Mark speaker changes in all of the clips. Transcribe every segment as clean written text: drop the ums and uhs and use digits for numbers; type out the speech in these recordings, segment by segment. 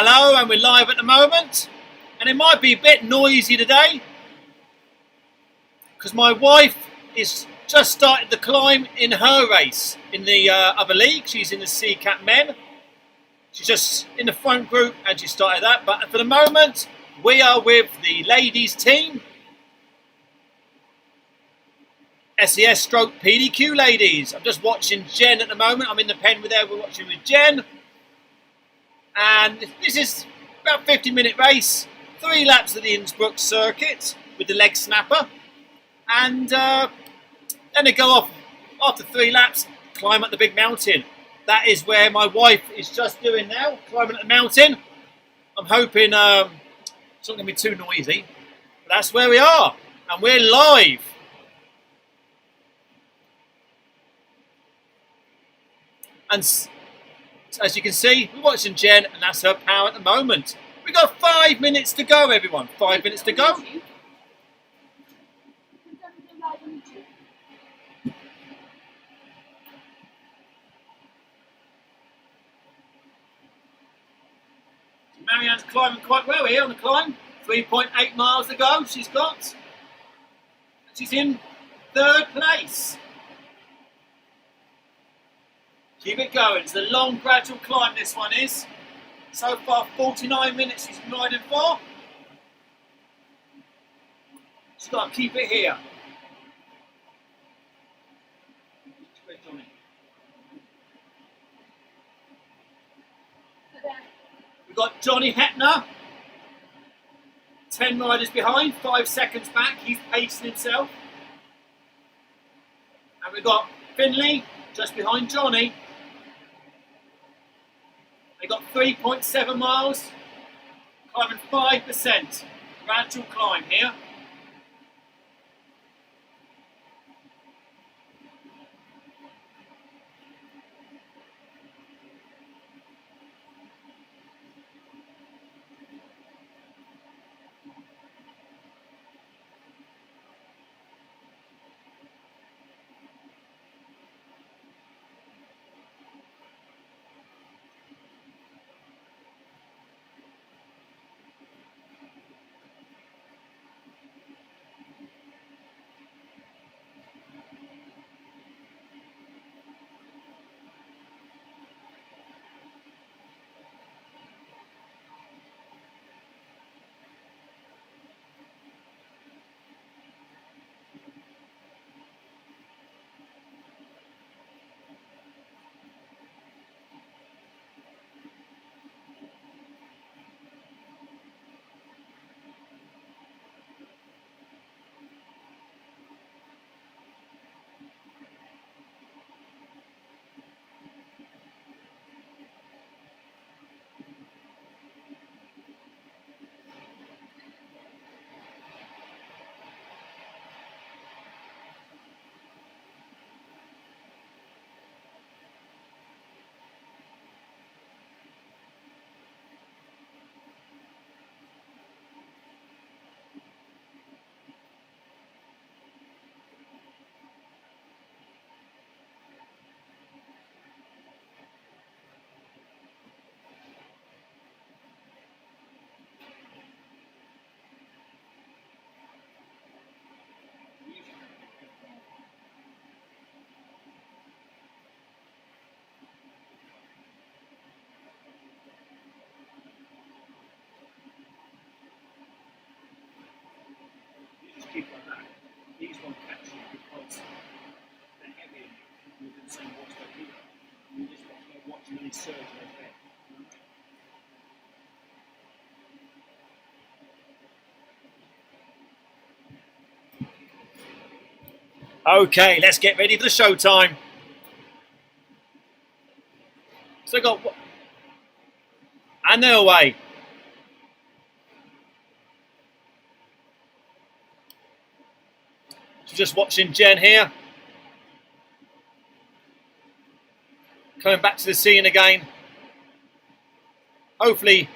Speaker 1: Hello, and we're live at the moment, and it might be a bit noisy today because my wife is just started the climb in her race in the other league. She's in the CCAT men. She's just in the front group and she started that, but for the moment we are with the ladies team, SAS stroke PDQ ladies. I'm just watching Jen at the moment. I'm in the pen with her, we're watching with Jen. And this is about a 50-minute race, 3 laps of the Innsbruck circuit with the leg snapper. And then they go off after 3 laps, climb up the big mountain. That is where my wife is just doing now, climbing up the mountain. I'm hoping it's not going to be too noisy. But that's where we are, and we're live. And as you can see, we're watching Jen, and that's her power at the moment. We've got 5 minutes to go, everyone. 5 minutes to go. Marianne's climbing quite well here on the climb. 3.8 miles to go she's got. She's in 3rd place. Keep it going. It's a long, gradual climb, this one is. So far, 49 minutes she's been riding for. She's got to keep it here. We've got Johnny Hetner. 10 riders behind, 5 seconds back. He's pacing himself. And we've got Finley just behind Johnny. They got 3.7 miles, climbing 5%. Gradual climb here. Keep like that. These won't catch you because they're heavy and you can see what's going here. You just watch them and surge their head. Okay, let's get ready for the show time. So I got, and they're away. Just watching Jen here. Coming back to the scene again. Hopefully,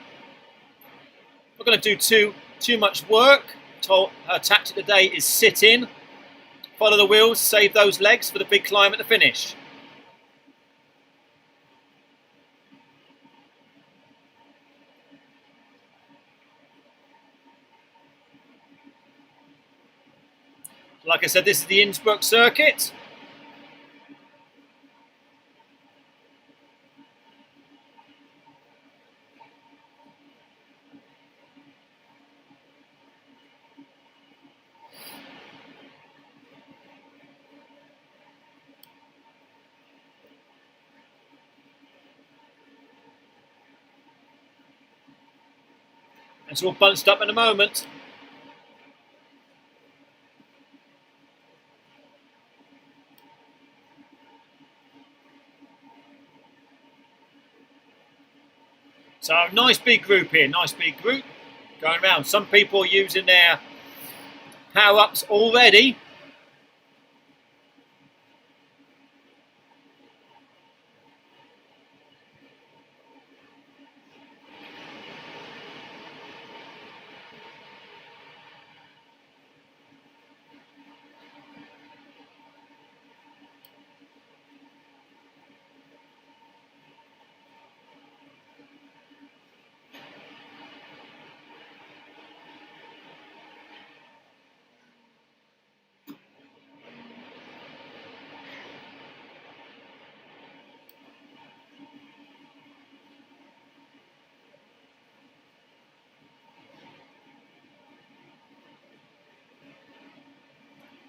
Speaker 1: not going to do too much work. Her tactic today is sit in, follow the wheels, save those legs for the big climb at the finish. Like I said, this is the Innsbruck circuit. It's all bunched up in a moment. So nice big group here, nice big group going around. Some people are using their power-ups already.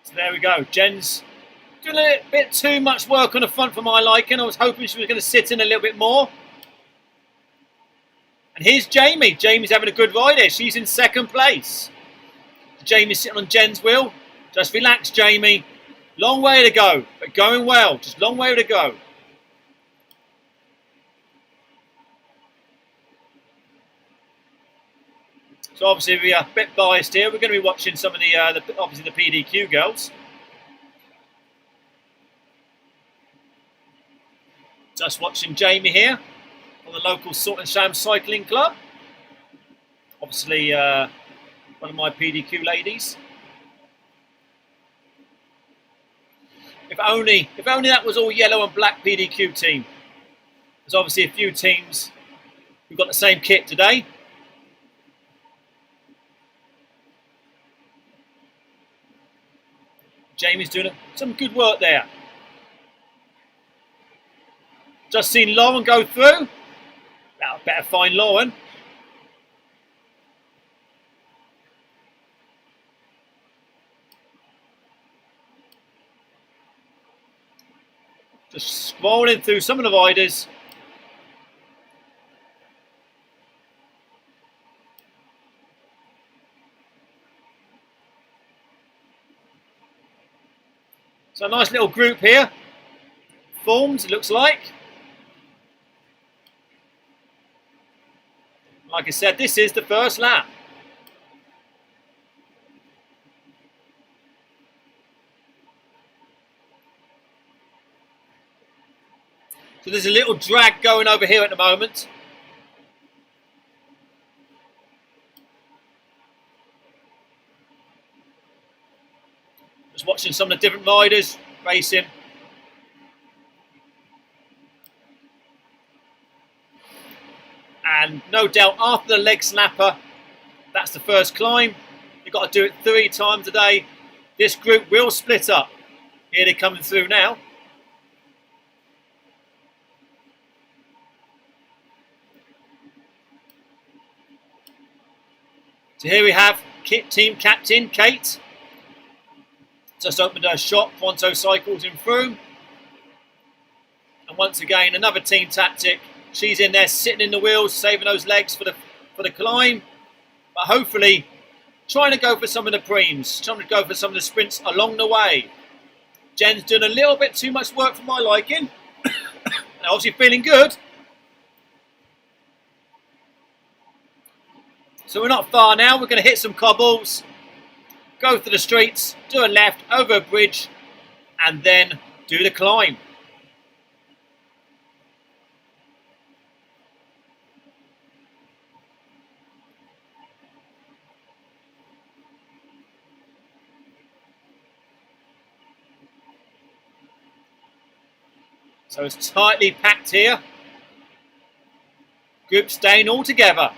Speaker 1: So there we go. Jen's doing a bit too much work on the front for my liking. I was hoping she was going to sit in a little bit more. And here's Jamie. Jamie's having a good ride here. She's in second place. Jamie's sitting on Jen's wheel. Just relax, Jamie. Long way to go, but going well. Just long way to go. So obviously we are a bit biased here. We're going to be watching some of the obviously the PDQ girls. Just watching Jamie here on the local Salt and Sham Cycling Club. Obviously one of my PDQ ladies. If only that was all yellow and black PDQ team. There's obviously a few teams who've got the same kit today. Jamie's doing some good work there. Just seen Lauren go through. Now better find Lauren. Just scrolling through some of the riders. So a nice little group here formed, it looks like. Like I said, this is the first lap. So there's a little drag going over here at the moment. Just watching some of the different riders racing. And no doubt after the leg snapper, that's the first climb. You've got to do it 3 times a day. This group will split up. Here they're coming through now. So here we have team captain Kate. Just opened her shop, Pronto Cycles in Frome. And once again, another team tactic. She's in there sitting in the wheels, saving those legs for the climb. But hopefully, trying to go for some of the preems, trying to go for some of the sprints along the way. Jen's doing a little bit too much work for my liking. And obviously feeling good. So we're not far now. We're going to hit some cobbles, go through the streets, do a left, over a bridge, and then do the climb. So it's tightly packed here. Group staying all together.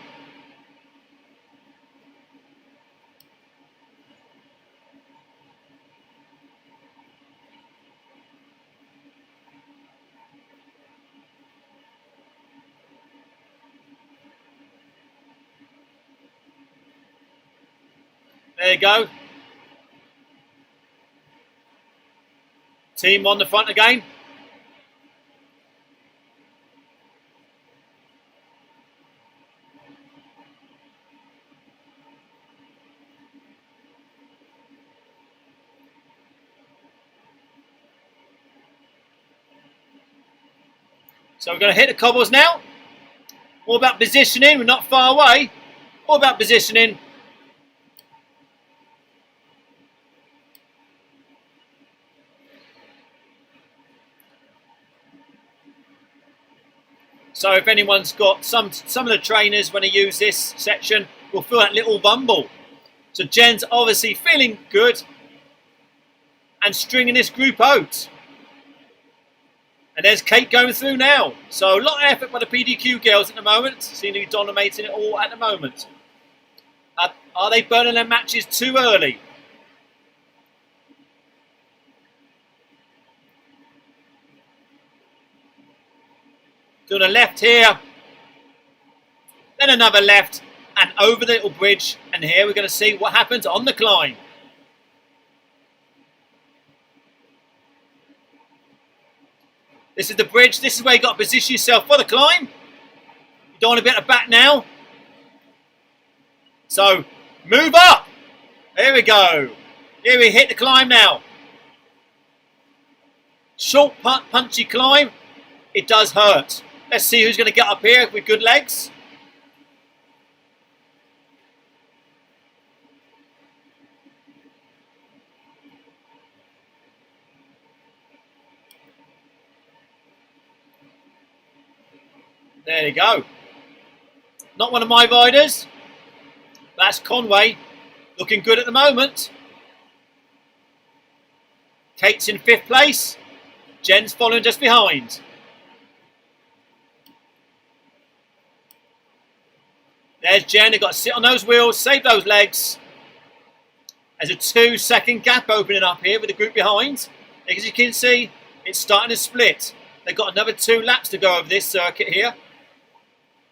Speaker 1: There you go. Team on the front again. So we're going to hit the cobbles now. All about positioning. We're not far away. All about positioning. So if anyone's got some of the trainers when they use this section will feel that little rumble. So Jen's obviously feeling good and stringing this group out. And there's Kate going through now. So a lot of effort by the PDQ girls at the moment. Seem to be dominating it all at the moment. Are they burning their matches too early? Doing a left here. Then another left. And over the little bridge. And here we're going to see what happens on the climb. This is the bridge. This is where you got to position yourself for the climb. You don't want to be at the back now. So, move up. Here we go. Here we hit the climb now. Short, punchy climb. It does hurt. Let's see who's going to get up here with good legs. There you go. Not one of my riders. That's Conway. Looking good at the moment. Kate's in 5th place. Jen's following just behind. There's Jen. They've got to sit on those wheels, save those legs. There's a 2-second gap opening up here with the group behind. As you can see, it's starting to split. They've got another 2 laps to go over this circuit here.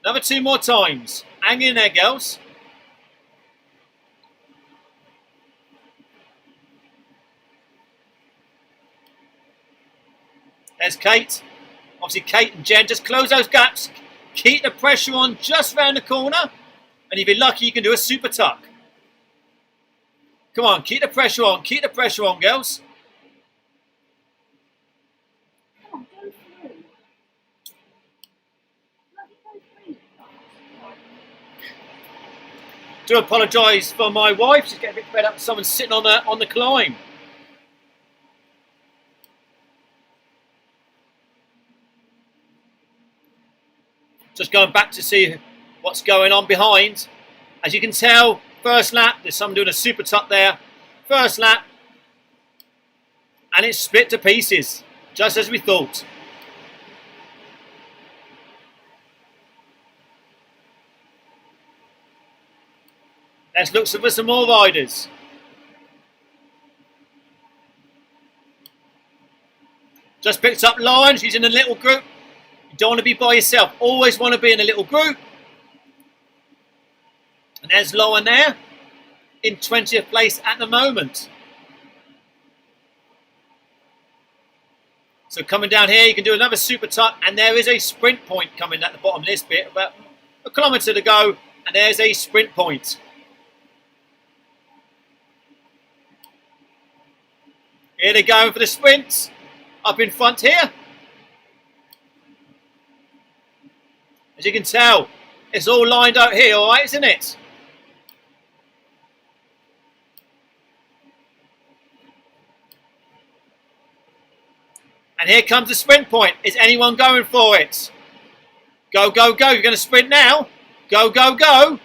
Speaker 1: Another 2 more times. Hang in there, girls. There's Kate. Obviously, Kate and Jen, just close those gaps. Keep the pressure on just round the corner. And if you're lucky, you can do a super tuck. Come on, keep the pressure on. Keep the pressure on, girls. Do apologise for my wife. She's getting a bit fed up with someone sitting on the climb. Just going back to see what's going on behind. As you can tell, first lap, there's someone doing a super tuck there. First lap. And it's split to pieces, just as we thought. Let's look for some more riders. Just picked up Lauren. She's in a little group. You don't want to be by yourself. Always want to be in a little group. And there's Lauren there in 20th place at the moment. So coming down here, you can do another super tuck. And there is a sprint point coming at the bottom of this bit. About a kilometre to go. And there's a sprint point. Here they're going for the sprints. Up in front here. As you can tell, it's all lined out here, all right, isn't it? And here comes the sprint point. Is anyone going for it? Go, go, go. You're going to sprint now. Go, go, go.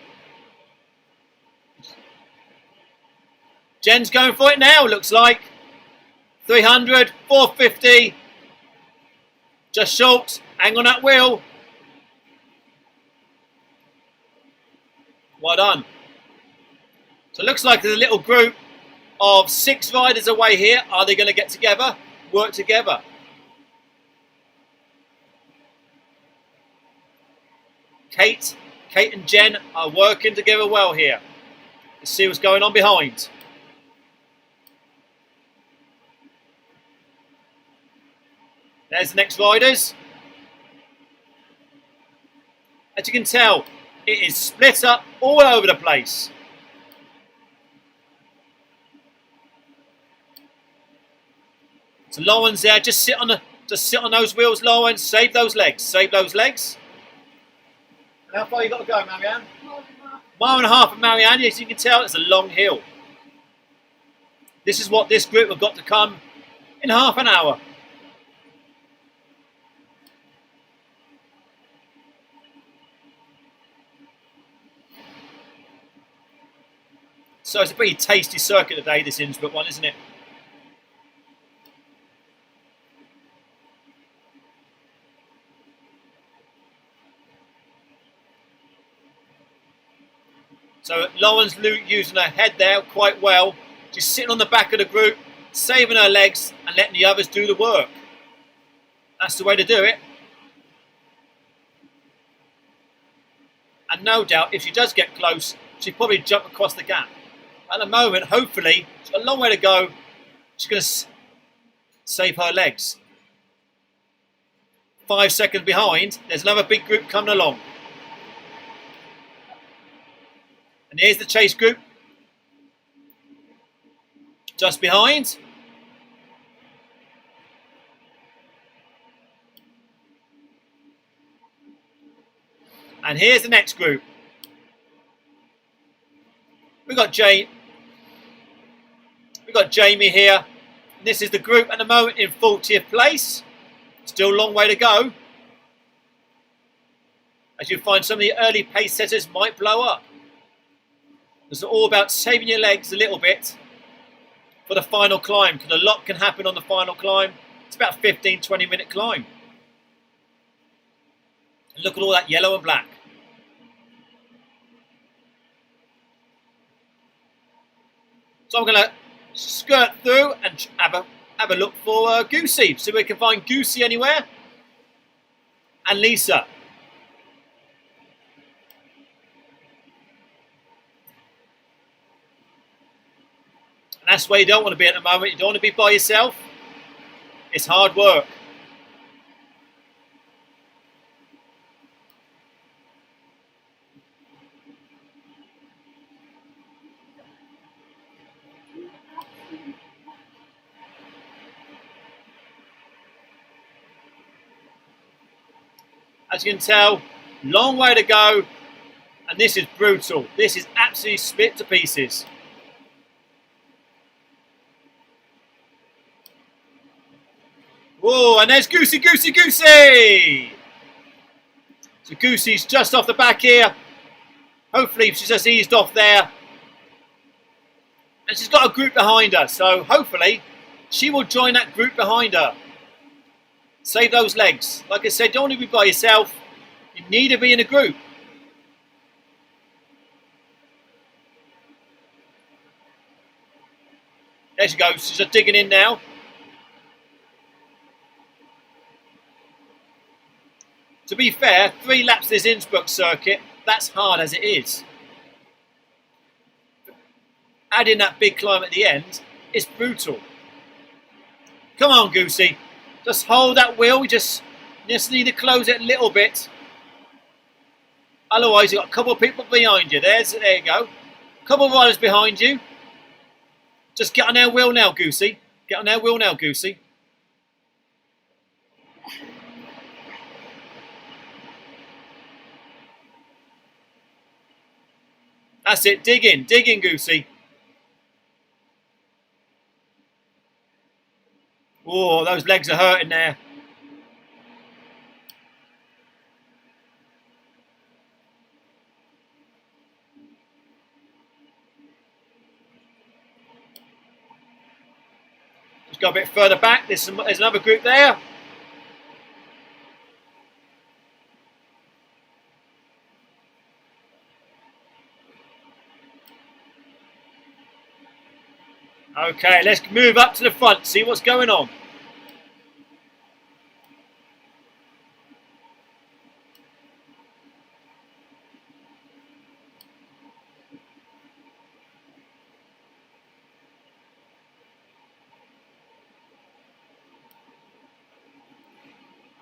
Speaker 1: Jen's going for it now, looks like. 300, 450. Just short. Hang on that wheel. Well done. So it looks like there's a little group of 6 riders away here. Are they going to get together? Work together? Kate and Jen are working together well here. Let's see what's going on behind. There's the next riders. As you can tell, it is split up all over the place. So Lauren's there, just sit on those wheels, Lauren. Save those legs. Save those legs. And how far you got to go, Marianne? Mile and a half of Marianne. As you can tell, it's a long hill. This is what this group have got to come in half an hour. So it's a pretty tasty circuit today, this Innsbruck one, isn't it? So Lauren's using her head there quite well. She's sitting on the back of the group, saving her legs and letting the others do the work. That's the way to do it. And no doubt, if she does get close, she'll probably jump across the gap. At the moment, hopefully, she's got a long way to go. She's going to save her legs. 5 seconds behind, there's another big group coming along. And here's the chase group. Just behind. And here's the next group. We've got Jamie here. This is the group at the moment in 40th place. Still a long way to go. As you find, some of the early pace setters might blow up. It's all about saving your legs a little bit for the final climb, because a lot can happen on the final climb. It's about a 15-20 minute climb. And look at all that yellow and black. So I'm going to skirt through and have a look for Goosey. See if we can find Goosey anywhere. And Lisa. And that's where you don't want to be at the moment. You don't want to be by yourself. It's hard work. As you can tell, long way to go, and this is brutal. This is absolutely split to pieces. Whoa, and there's Goosey, Goosey, Goosey! So Goosey's just off the back here. Hopefully she's just eased off there. And she's got a group behind her, so hopefully she will join that group behind her. Save those legs. Like I said, don't want to be by yourself. You need to be in a group. There she goes. She's just digging in now. To be fair, 3 laps of this Innsbruck circuit, that's hard as it is. Adding that big climb at the end is brutal. Come on, Goosey. Just hold that wheel. We just need to close it a little bit. Otherwise, you've got a couple of people behind you. There you go. A couple of riders behind you. Just get on their wheel now, Goosey. Get on their wheel now, Goosey. That's it. Dig in, Goosey. Oh, those legs are hurting there. Just go a bit further back. There's another group there. Okay, let's move up to the front, see what's going on.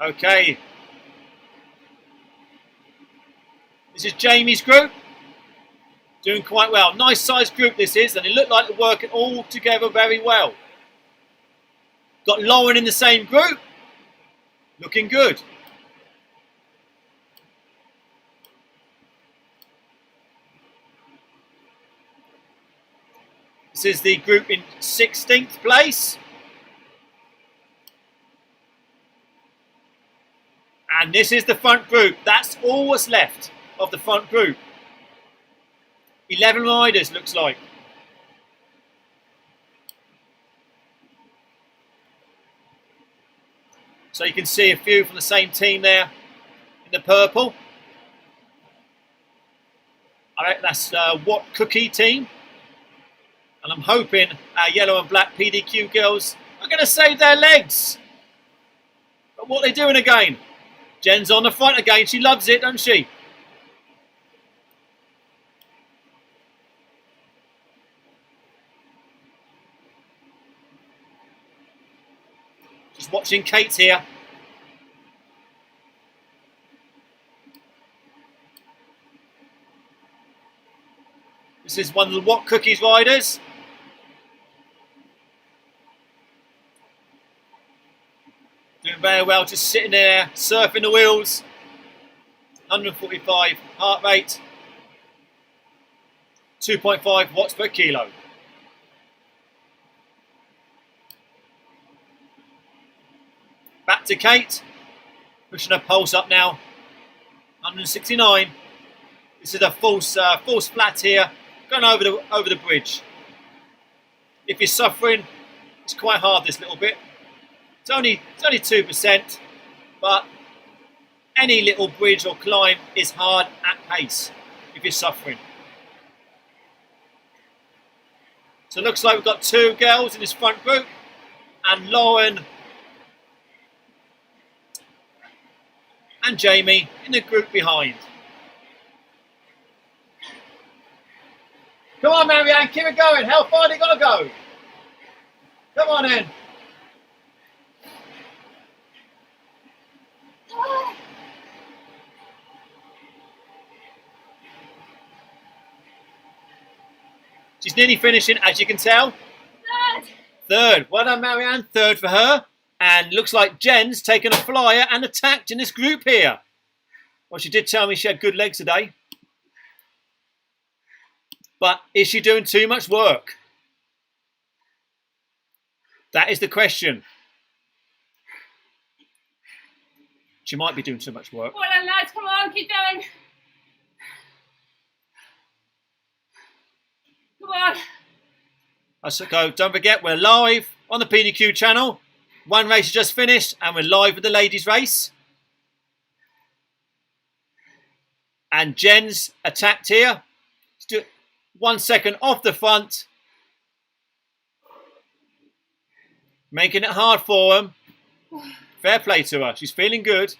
Speaker 1: Okay. This is Jamie's group. Doing quite well. Nice sized group this is, and it looked like they're working all together very well. Got Lauren in the same group. Looking good. This is the group in 16th place. And this is the front group. That's all what's left of the front group. 11 riders, looks like. So you can see a few from the same team there in the purple. I reckon that's What Cookie team. And I'm hoping our yellow and black PDQ girls are going to save their legs. But what are they doing again? Jen's on the front again. She loves it, doesn't she? Just watching Kate here. This is one of the What Cookies riders. Doing very well, just sitting there, surfing the wheels. 145 heart rate. 2.5 watts per kilo. Back to Kate, pushing her pulse up now, 169. This is a false flat here, going over the bridge. If you're suffering, it's quite hard this little bit. It's only 2%, but any little bridge or climb is hard at pace if you're suffering. So it looks like we've got two girls in this front group, and Lauren and Jamie in the group behind. Come on, Marianne, keep it going. How far they got to go? Come on in. She's nearly finishing, as you can tell. Third. Well done, Marianne. Third for her. And looks like Jen's taken a flyer and attacked in this group here. Well, she did tell me she had good legs today. But is she doing too much work? That is the question. She might be doing too much work.
Speaker 2: Well done, lads. Come on, keep going. Come on.
Speaker 1: So don't forget, we're live on the PDQ channel. One race has just finished and we're live with the ladies race. And Jen's attacked here. 1 second off the front. Making it hard for them. Fair play to her. She's feeling good.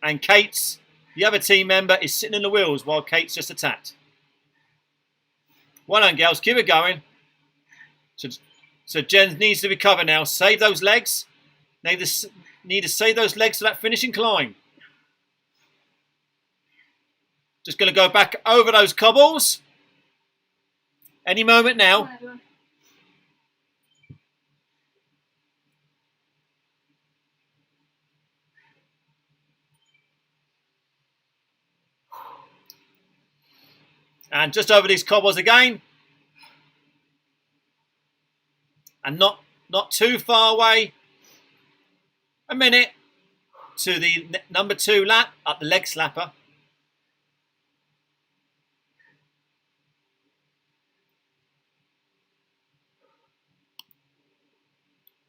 Speaker 1: And Kate's, the other team member, is sitting in the wheels while Kate's just attacked. Well done, girls. Keep it going. So Jen needs to recover now. Save those legs. Need to save those legs for that finishing climb. Just going to go back over those cobbles. Any moment now. And just over these cobbles again. And not too far away. A minute to the number 2 lap up the leg slapper.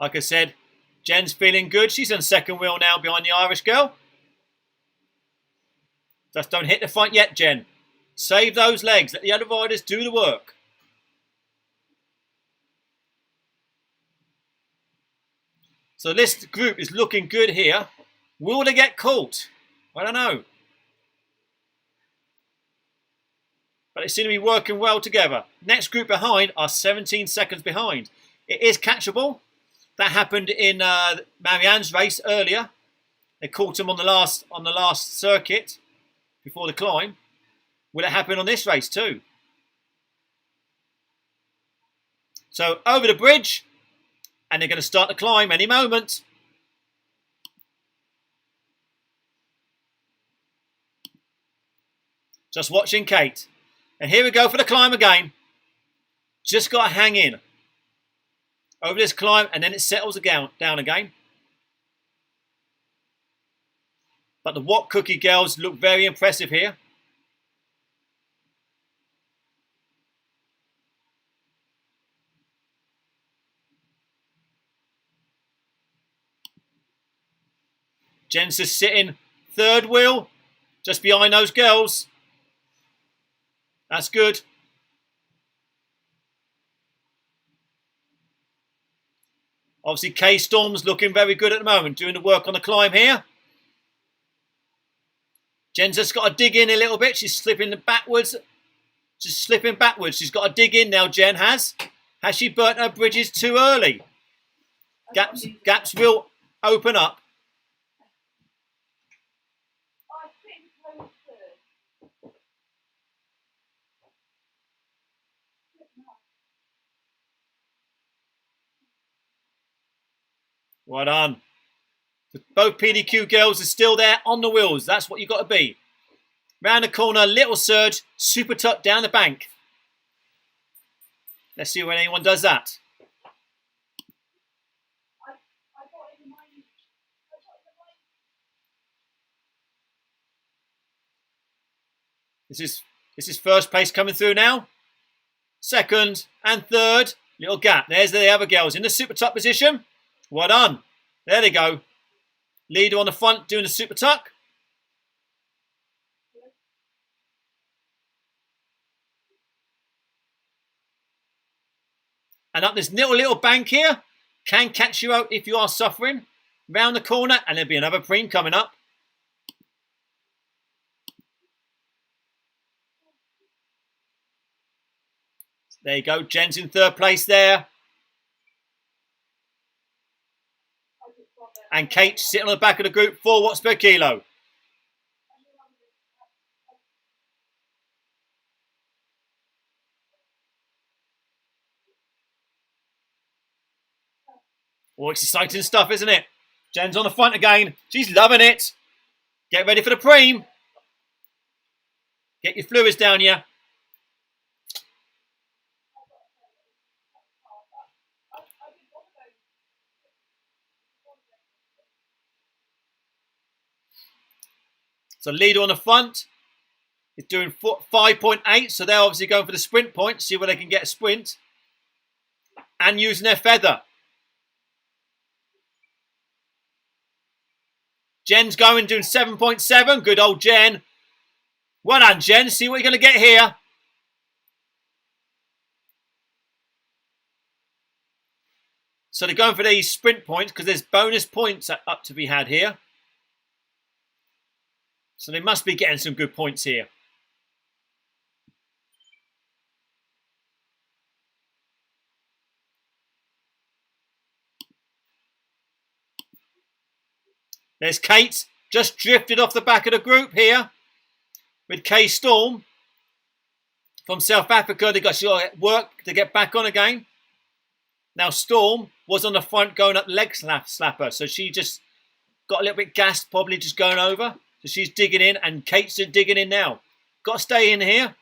Speaker 1: Like I said, Jen's feeling good. She's on second wheel now behind the Irish girl. Just don't hit the front yet, Jen. Save those legs. Let the other riders do the work. So this group is looking good here. Will they get caught? I don't know. But they seem to be working well together. Next group behind are 17 seconds behind. It is catchable. That happened in Marianne's race earlier. They caught him on the last circuit before the climb. Will it happen on this race too? So over the bridge, and they're going to start the climb any moment. Just watching Kate. And here we go for the climb again. Just got to hang in over this climb, and then it settles down again. But the What Cookie girls look very impressive here. Jen's just sitting third wheel, just behind those girls. That's good. Obviously, Kay Storm's looking very good at the moment, doing the work on the climb here. Jen's just got to dig in a little bit. She's slipping backwards. She's slipping backwards. She's got to dig in now, Jen has. Has she burnt her bridges too early? Gaps will open up. Well done. Both PDQ girls are still there on the wheels. That's what you've got to be. Round the corner, little surge, super tuck down the bank. Let's see when anyone does that. This is first place coming through now. Second and third. Little gap. There's the other girls in the super tuck position. Well done. There they go. Leader on the front doing the super tuck. And up this little bank here. Can catch you out if you are suffering. Round the corner, and there'll be another preem coming up. There you go. Jen's in third place there. And Kate sitting on the back of the group, 4 watts per kilo. Oh, it's exciting stuff, isn't it? Jen's on the front again. She's loving it. Get ready for the preem. Get your fluids down here. So leader on the front is doing 5.8. So they're obviously going for the sprint point. See where they can get a sprint. And using their feather. Jen's going, doing 7.7. Good old Jen. Well done, Jen. See what you're going to get here. So they're going for these sprint points because there's bonus points up to be had here. So they must be getting some good points here. There's Kate, just drifted off the back of the group here with Kay Storm from South Africa. They got work to get back on again. Now Storm was on the front going up leg slapper, so she just got a little bit gassed, probably just going over. So she's digging in, and Kate's digging in now. Got to stay in here.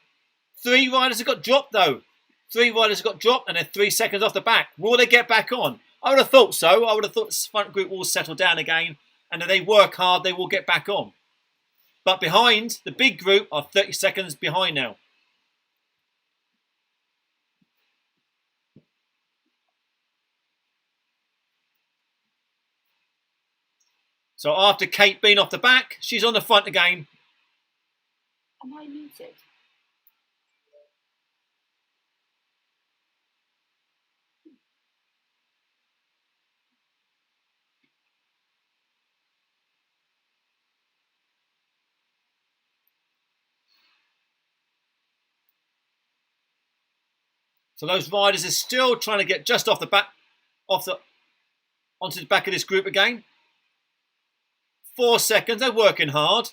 Speaker 1: 3 riders have got dropped though. 3 riders have got dropped, and they're 3 seconds off the back. Will they get back on? I would have thought so. I would have thought the front group will settle down again, and if they work hard, they will get back on. But behind, the big group are 30 seconds behind now. So after Kate being off the back, she's on the front again.
Speaker 2: Am I muted?
Speaker 1: So those riders are still trying to get just off the back, onto the back of this group again. 4 seconds. They're working hard.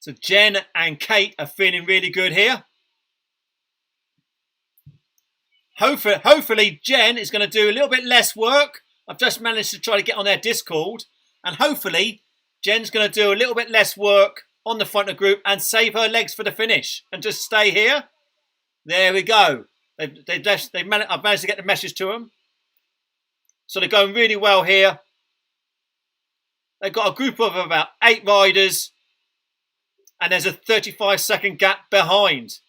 Speaker 1: So Jen and Kate are feeling really good here. Hopefully Jen is going to do a little bit less work. I've just managed to try to get on their Discord. And hopefully Jen's going to do a little bit less work on the front of the group and save her legs for the finish. And just stay here. There we go. I've managed to get the message to them. So they're going really well here. They've got a group of about 8 riders. And there's a 35-second gap behind.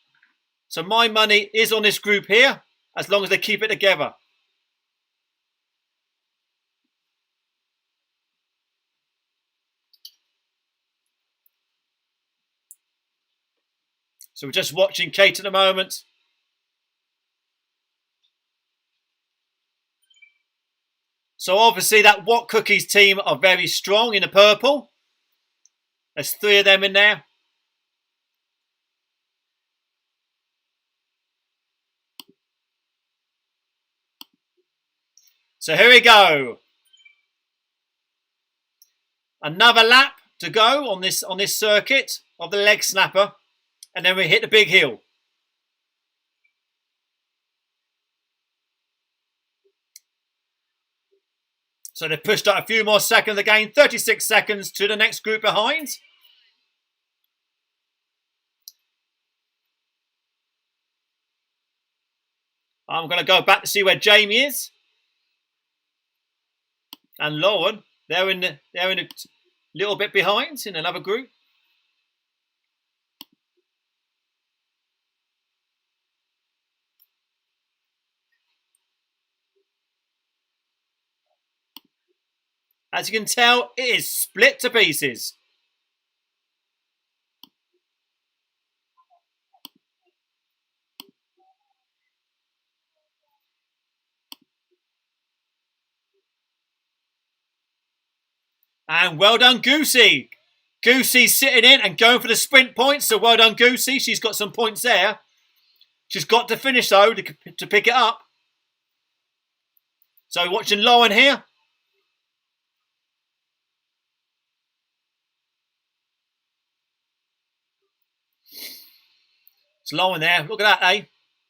Speaker 1: So my money is on this group here, as long as they keep it together. So we're just watching Kate at the moment. So obviously that What Cookies team are very strong in the purple. There's 3 of them in there. So here we go. Another lap to go on this circuit of the leg snapper, and then we hit the big hill. So they've pushed up a few more seconds again, 36 seconds to the next group behind. I'm going to go back to see where Jamie is. And Lauren, they're in a little bit behind in another group. As you can tell, it is split to pieces. And well done, Goosey. Goosey's sitting in and going for the sprint points. So well done, Goosey. She's got some points there. She's got to finish, though, to pick it up. So watching Lauren here. It's Lauren there. Look at that, eh?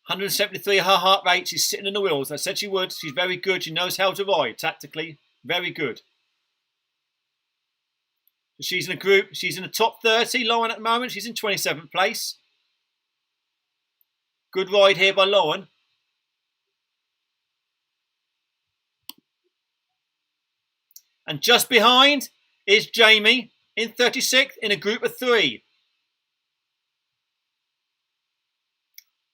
Speaker 1: 173 her heart rate. She's sitting in the wheels. I said she would. She's very good. She knows how to ride tactically. Very good. She's in a group. She's in the top 30. Lauren at the moment. She's in 27th place. Good ride here by Lauren. And just behind is Jamie in 36th in a group of 3.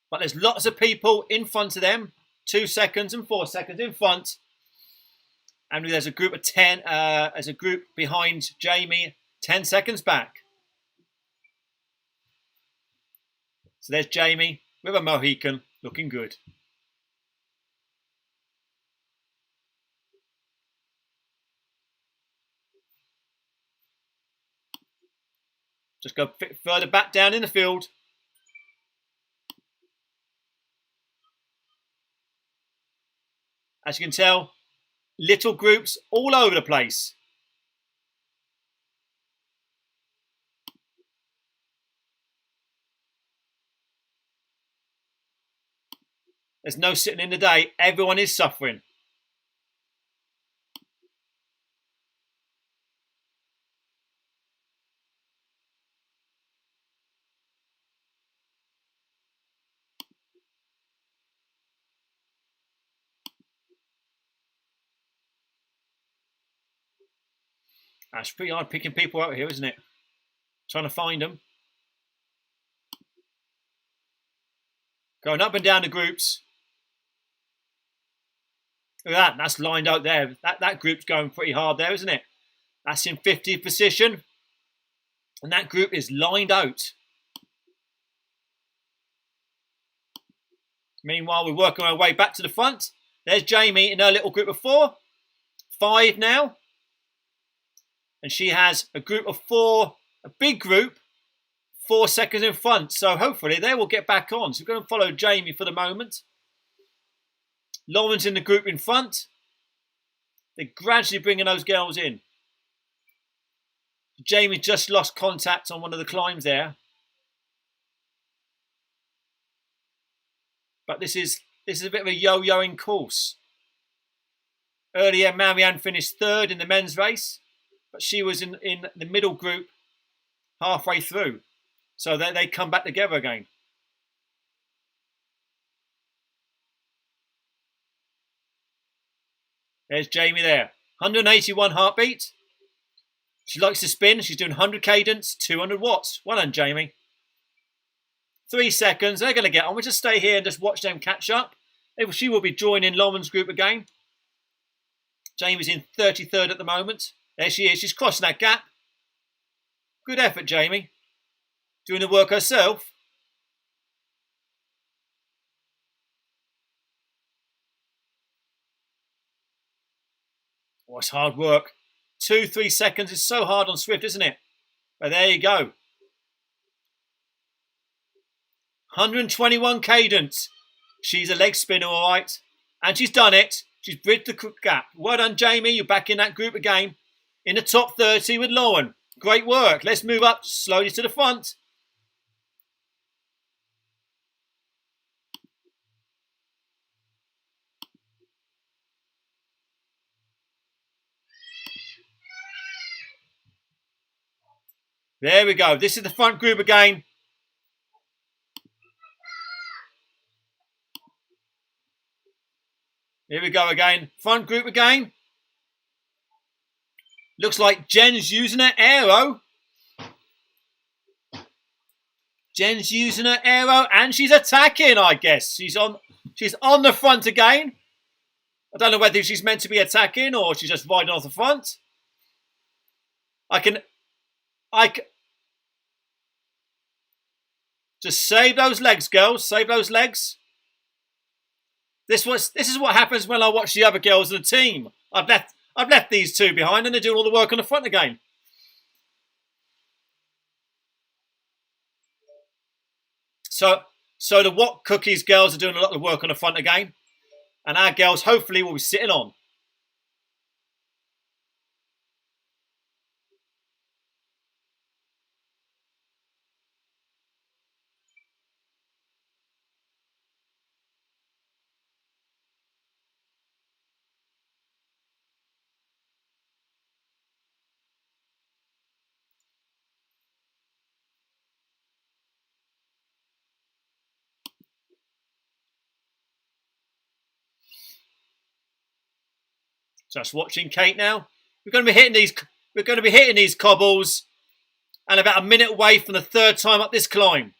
Speaker 1: But there's lots of people in front of them. 2 seconds and 4 seconds in front. And there's a group of 10, as a group behind Jamie, 10 seconds back. So there's Jamie with a Mohican, looking good. Just go a bit further back down in the field. As you can tell, little groups all over the place. There's no sitting in the day. Everyone is suffering. It's pretty hard picking people out here, isn't it? Trying to find them. Going up and down the groups. Look at that. That's lined out there. That group's going pretty hard there, isn't it? That's in 50th position. And that group is lined out. Meanwhile, we're working our way back to the front. There's Jamie in her little group of 4. 5 now. And she has a group of 4, a big group, 4 seconds in front. So hopefully they will get back on. So we're going to follow Jamie for the moment. Lauren's in the group in front. They're gradually bringing those girls in. Jamie just lost contact on one of the climbs there. But this is a bit of a yo-yoing course. Earlier, Marianne finished 3rd in the men's race, but she was in the middle group halfway through. So they come back together again. There's Jamie there. 181 heartbeat. She likes to spin. She's doing 100 cadence, 200 watts. Well done, Jamie. 3 seconds. They're going to get on. We'll just stay here and just watch them catch up. She will be joining Lauren's group again. Jamie's in 33rd at the moment. There she is. She's crossing that gap. Good effort, Jamie. Doing the work herself. Oh, it's hard work. 2-3 seconds is so hard on Swift, isn't it? But there you go. 121 cadence. She's a leg spinner, all right. And she's done it. She's bridged the gap. Well done, Jamie. You're back in that group again. In the top 30 with Lauren. Great work. Let's move up slowly to the front. There we go. This is the front group again. Here we go again. Front group again. Looks like Jen's using her aero. Jen's using her aero and she's attacking, I guess. She's on the front again. I don't know whether she's meant to be attacking or she's just riding off the front. Just save those legs, girls. Save those legs. This is what happens when I watch the other girls in the team. I've left these 2 behind and they're doing all the work on the front again. So the What Cookies girls are doing a lot of work on the front again. And our girls hopefully will be sitting on. Just watching Kate now. We're going to be hitting these cobbles, and about a minute away from the 3rd time up this climb.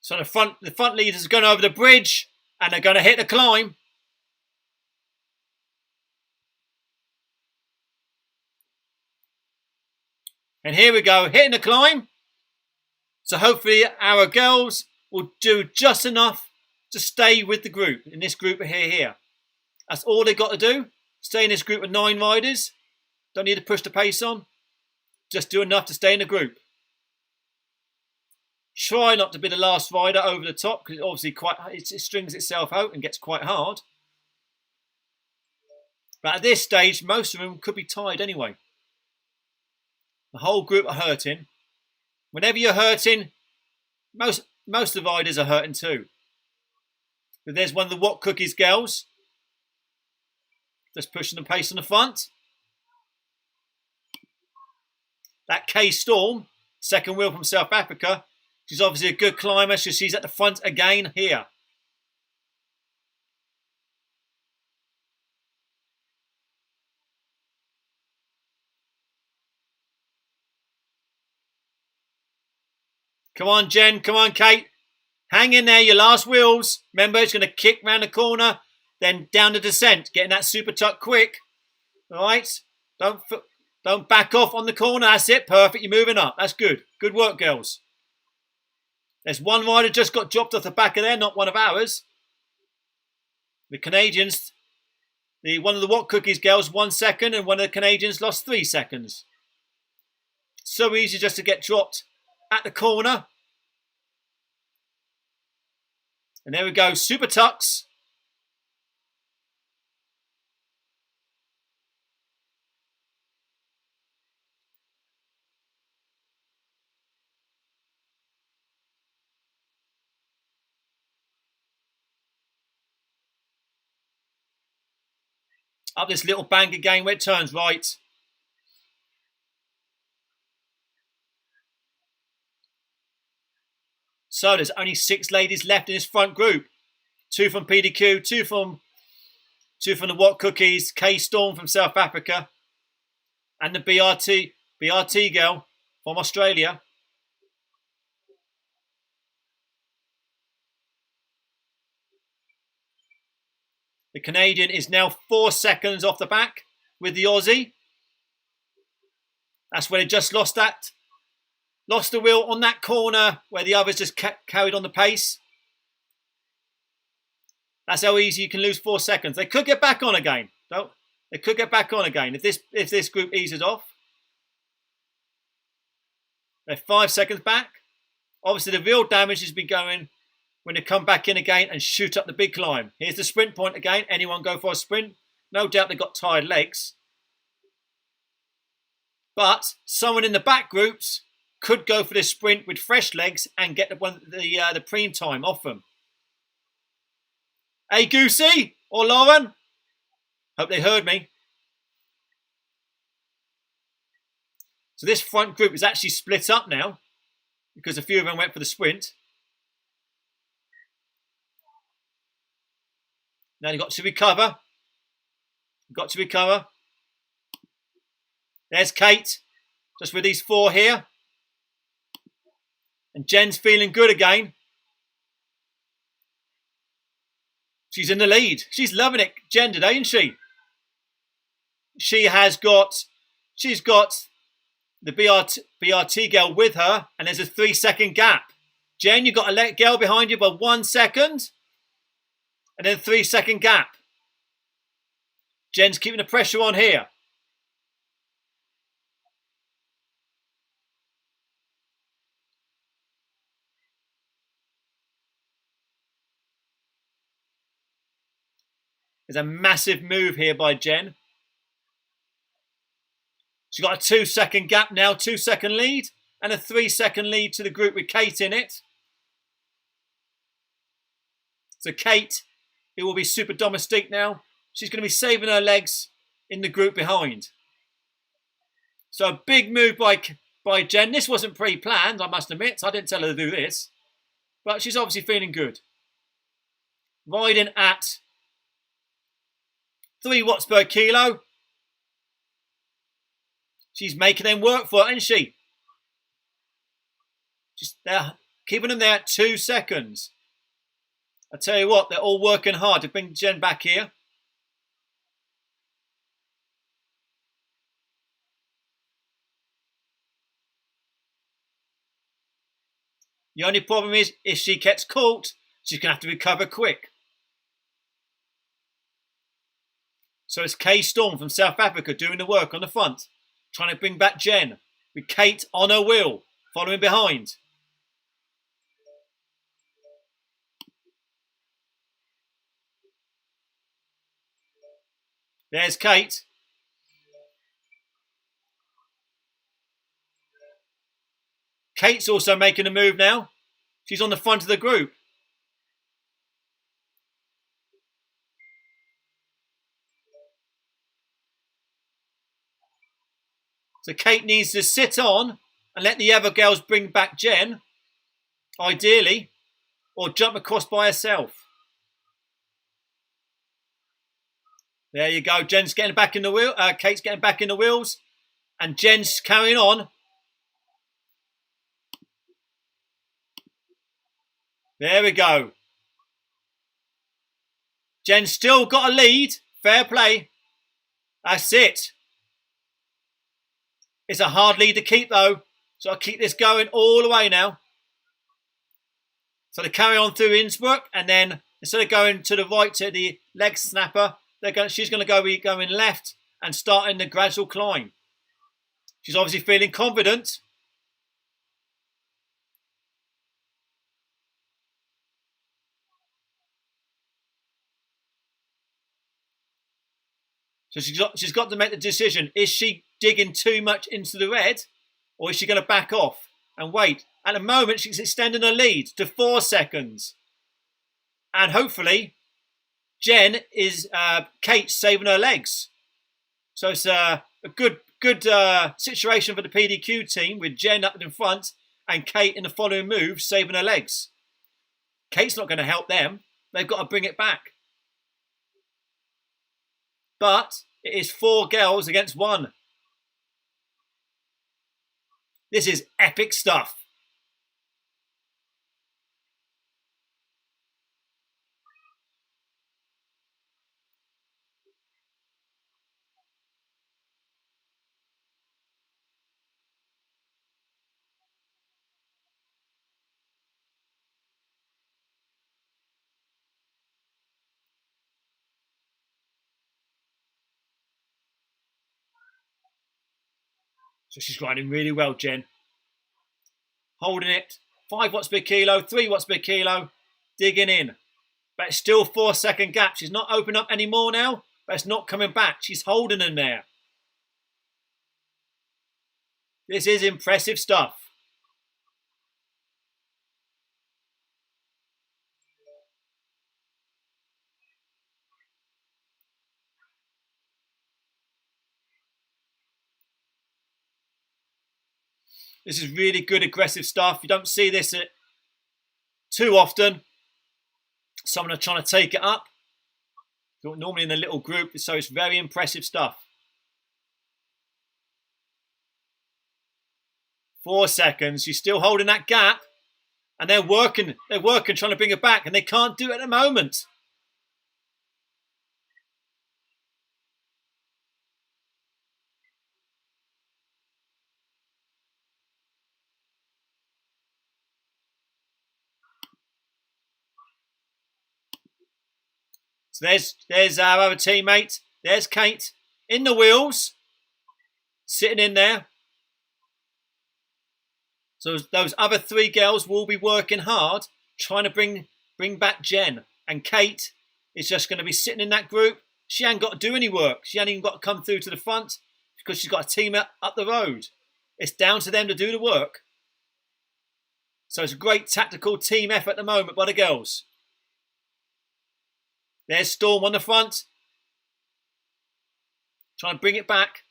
Speaker 1: So the front leaders are going over the bridge and they're going to hit the climb. And here we go, hitting the climb. So hopefully our girls will do just enough to stay with the group, in this group here. That's all they've got to do. Stay in this group of 9 riders. Don't need to push the pace on. Just do enough to stay in the group. Try not to be the last rider over the top because obviously it strings itself out and gets quite hard. But at this stage, most of them could be tired anyway. The whole group are hurting. Whenever you're hurting, most of the riders are hurting too. But there's one of the What Cookies girls. Just pushing the pace on the front. That Kay Storm, second wheel from South Africa. She's obviously a good climber, so she's at the front again here. Come on, Jen. Come on, Kate. Hang in there, your last wheels. Remember, it's going to kick round the corner, then down the descent. Getting that super tuck quick. All right. Don't back off on the corner. That's it. Perfect. You're moving up. That's good. Good work, girls. There's one rider just got dropped off the back of there, not one of ours. The Canadians, one of the What Cookies girls, 1 second, and one of the Canadians lost 3 seconds. So easy just to get dropped at the corner. And there we go, super tucks. Up this little bank again where it turns right. So there's only 6 ladies left in this front group. 2 from PDQ, 2 from the What Cookies, Kay Storm from South Africa, and the BRT girl from Australia. The Canadian is now 4 seconds off the back with the Aussie. That's where they just lost the wheel on that corner where the others just carried on the pace. That's how easy you can lose 4 seconds. They could get back on again. They could get back on again if this group eases off. They're 5 seconds back. Obviously, the real damage has been going when they come back in again and shoot up the big climb. Here's the sprint point again. Anyone go for a sprint? No doubt they've got tired legs. But someone in the back groups could go for this sprint with fresh legs and get the preem time off them. Hey, Goosey or Lauren? Hope they heard me. So this front group is actually split up now because a few of them went for the sprint. Now you've got to recover. There's Kate, just with these 4 here. And Jen's feeling good again. She's in the lead. She's loving it, Jen, today, isn't she? She's got the BRT girl with her, and there's a 3-second gap. Jen, you've got a let girl behind you by 1 second, and then a 3-second gap. Jen's keeping the pressure on here. There's a massive move here by Jen. She's got a 2-second gap now, 2-second lead, and a 3-second lead to the group with Kate in it. So Kate, it will be super domestique now. She's going to be saving her legs in the group behind. So a big move by Jen. This wasn't pre-planned, I must admit. I didn't tell her to do this. But she's obviously feeling good. Riding at 3 watts per kilo. She's making them work for it, isn't she? They're keeping them there at 2 seconds. I tell you what, they're all working hard to bring Jen back here. The only problem is, if she gets caught, she's going to have to recover quick. So it's Kay Storm from South Africa doing the work on the front, trying to bring back Jen, with Kate on her wheel, following behind. There's Kate. Kate's also making a move now. She's on the front of the group. So Kate needs to sit on and let the other girls bring back Jen, ideally, or jump across by herself. There you go. Jen's getting back in the wheel. Kate's getting back in the wheels, and Jen's carrying on. There we go. Jen's still got a lead. Fair play. That's it. It's a hard lead to keep, though. So I'll keep this going all the way now. So they carry on through Innsbruck, and then instead of going to the right to the leg snapper, she's going to be going left and starting the gradual climb. She's obviously feeling confident. So she's got to make the decision. Is she digging too much into the red, or is she going to back off and wait? At the moment, she's extending her lead to 4 seconds. And hopefully, Kate's saving her legs. So it's a good situation for the PDQ team with Jen up in front and Kate in the following move saving her legs. Kate's not going to help them. They've got to bring it back. But it is 4 girls against 1. This is epic stuff. So she's riding really well, Jen. Holding it. 5 watts per kilo, 3 watts per kilo. Digging in. But it's still 4 second gap. She's not opening up anymore now, but it's not coming back. She's holding in there. This is impressive stuff. This is really good, aggressive stuff. You don't see this too often. Someone are trying to take it up. Normally in a little group, so it's very impressive stuff. 4 seconds. She's still holding that gap. And they're working, trying to bring it back. And they can't do it at the moment. So there's our other teammate. There's Kate in the wheels, sitting in there. So those other 3 girls will be working hard, trying to bring back Jen. And Kate is just going to be sitting in that group. She ain't got to do any work. She ain't even got to come through to the front because she's got a team up the road. It's down to them to do the work. So it's a great tactical team effort at the moment by the girls. There's Storm on the front. Trying to bring it back.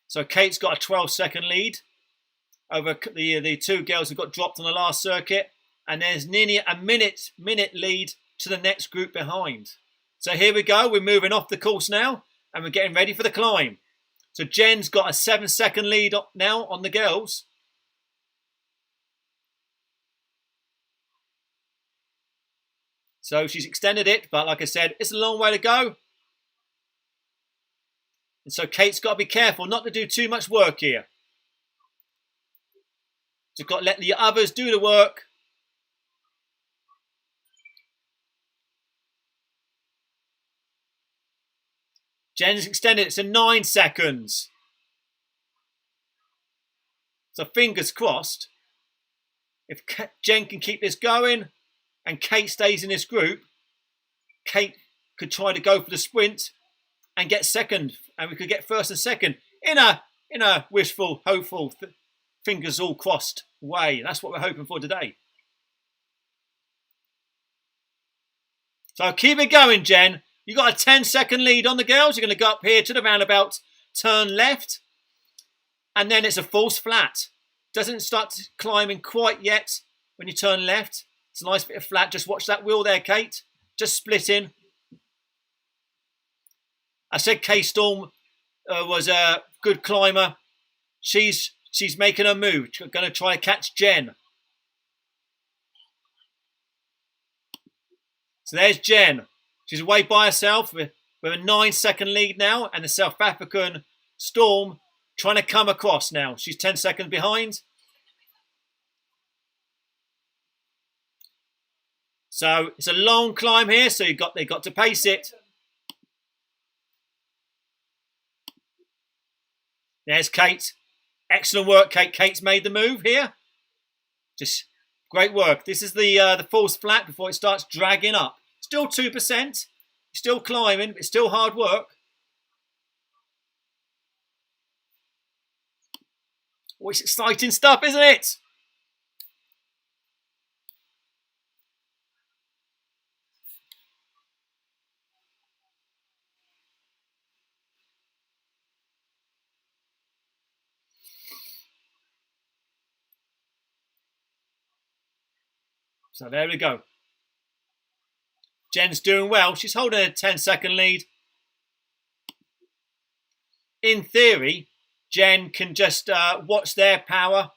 Speaker 1: So Kate's got a 12-second lead over the 2 girls who got dropped on the last circuit. And there's nearly a minute lead to the next group behind. So here we go. We're moving off the course now. And we're getting ready for the climb. So Jen's got a 7-second lead now on the girls. So she's extended it, but like I said, it's a long way to go. And so Kate's got to be careful not to do too much work here. She's got to let the others do the work. Jen's extended it to 9 seconds. So fingers crossed. If Jen can keep this going and Kate stays in this group, Kate could try to go for the sprint and get second, and we could get first and second in a wishful, hopeful, fingers all crossed way. That's what we're hoping for today. So keep it going, Jen. You got a 10-second lead on the girls. You're going to go up here to the roundabout, turn left, and then it's a false flat. Doesn't start climbing quite yet when you turn left. It's a nice bit of flat. Just watch that wheel there, Kate. Just splitting. I said Kate Storm was a good climber. She's making her move. She's going to try to catch Jen. So there's Jen. She's away by herself with a 9-second lead now, and the South African Storm trying to come across now. She's 10 seconds behind. So it's a long climb here, so they got to pace it. There's Kate. Excellent work, Kate. Kate's made the move here. Just great work. This is the false flat before it starts dragging up. Still 2%. Still climbing, but still hard work. Oh, it's exciting stuff, isn't it? So there we go. Jen's doing well. She's holding a 10-second lead. In theory, Jen can just watch their power,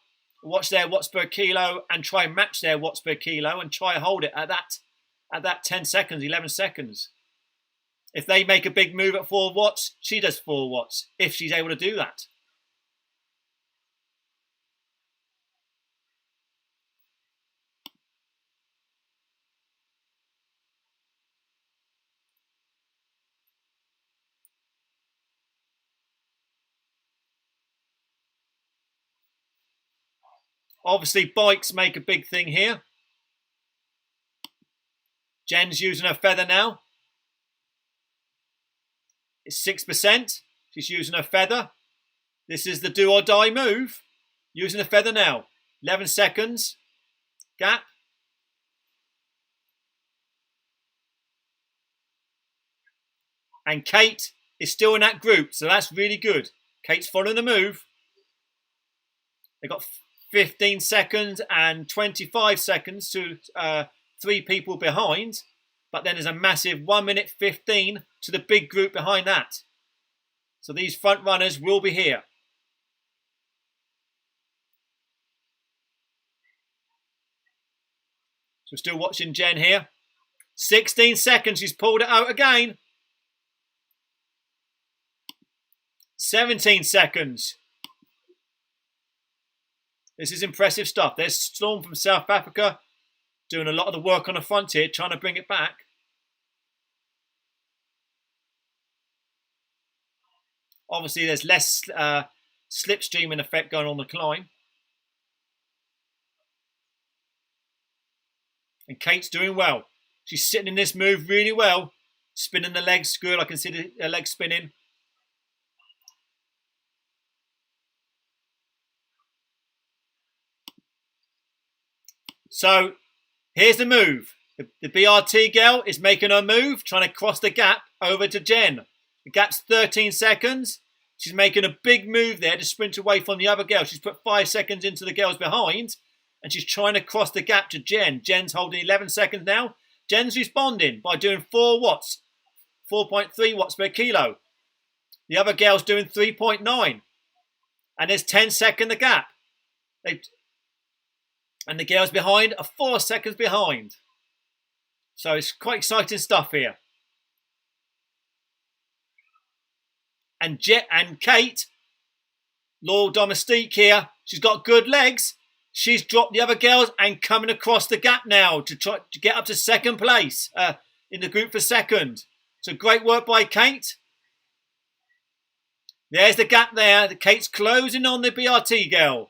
Speaker 1: watch their watts per kilo, and try and match their watts per kilo and try and hold it at that 10 seconds, 11 seconds. If they make a big move at 4 watts, she does 4 watts, if she's able to do that. Obviously, bikes make a big thing here. Jen's using her feather now. It's 6%. She's using her feather. This is the do or die move. Using the feather now. 11 seconds. Gap. And Kate is still in that group, so that's really good. Kate's following the move. They got 15 seconds and 25 seconds to 3 people behind. But then there's a massive 1 minute 15 to the big group behind that. So these front runners will be here. So we're still watching Jen here. 16 seconds, she's pulled it out again. 17 seconds. This is impressive stuff. There's Storm from South Africa doing a lot of the work on the front here, trying to bring it back. Obviously, there's less slipstreaming effect going on the climb. And Kate's doing well. She's sitting in this move really well. Spinning the legs good. I can see the legs spinning. So here's the move. The BRT girl is making her move, trying to cross the gap over to Jen. The gap's 13 seconds. She's making a big move there to sprint away from the other girl. She's put 5 seconds into the girls behind, and she's trying to cross the gap to Jen. Jen's holding 11 seconds now. Jen's responding by doing 4 watts, 4.3 watts per kilo. The other girl's doing 3.9. And there's 10-second the gap. And the girls behind are 4 seconds behind. So it's quite exciting stuff here. And Kate, Laurel Domestique here, she's got good legs. She's dropped the other girls and coming across the gap now to try to get up to second place in the group for second. So great work by Kate. There's the gap there. Kate's closing on the BRT girl.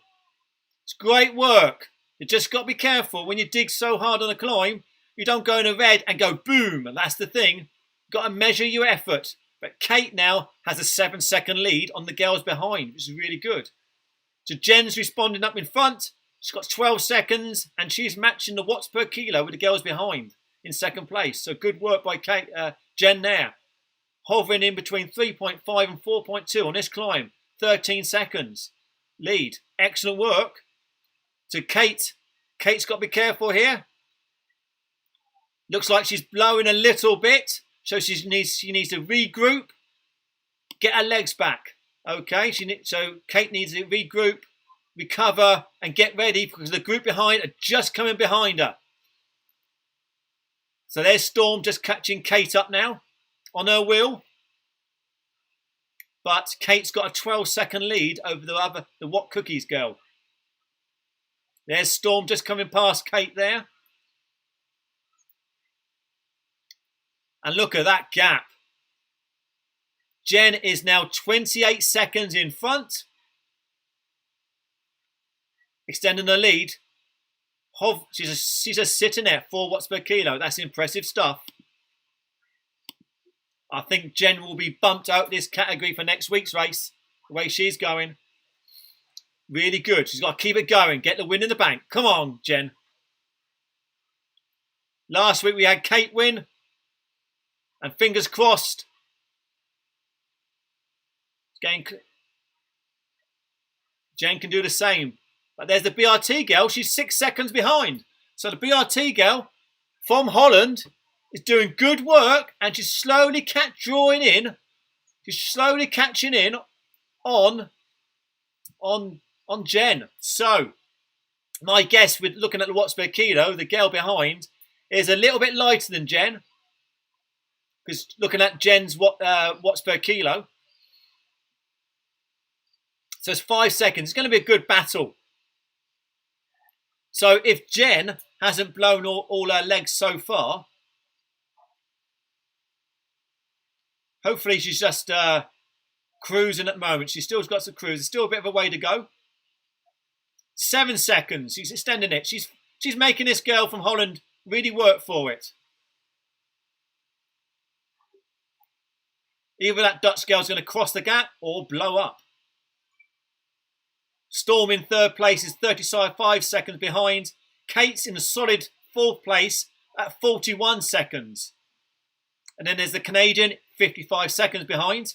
Speaker 1: It's great work. You just got to be careful when you dig so hard on a climb. You don't go in a red and go boom. And that's the thing. You've Got to measure your effort. But Kate now has a 7-second lead on the girls behind, which is really good. So Jen's responding up in front. She's got 12 seconds, and she's matching the watts per kilo with the girls behind in second place. So good work by Jen there. Hovering in between 3.5 and 4.2 on this climb. 13 seconds lead. Excellent work. So Kate. Kate's got to be careful here. Looks like she's blowing a little bit. So she needs to regroup. Get her legs back. Okay, so Kate needs to regroup, recover, and get ready because the group behind are just coming behind her. So there's Storm just catching Kate up now on her wheel. But Kate's got a 12-second lead over the What Cookies girl. There's Storm just coming past Kate there. And look at that gap. Jen is now 28 seconds in front. Extending the lead. She's just sitting there, 4 watts per kilo. That's impressive stuff. I think Jen will be bumped out this category for next week's race, the way she's going. Really good. She's got to keep it going. Get the win in the bank. Come on, Jen. Last week we had Kate win. And fingers crossed. Jen can do the same. But there's the BRT girl. She's 6 seconds behind. So the BRT girl from Holland is doing good work. And she's slowly drawing in. She's slowly catching in on Jen. So my guess with looking at the watts per kilo, the girl behind is a little bit lighter than Jen. Because looking at Jen's watts per kilo. So it's 5 seconds. It's going to be a good battle. So if Jen hasn't blown all her legs so far, hopefully she's just cruising at the moment. She's still got to cruise. There's still a bit of a way to go. 7 seconds. She's extending it. She's making this girl from Holland really work for it. Either that Dutch girl's going to cross the gap or blow up. Storm in third place is 35 seconds behind. Kate's in a solid fourth place at 41 seconds. And then there's the Canadian, 55 seconds behind.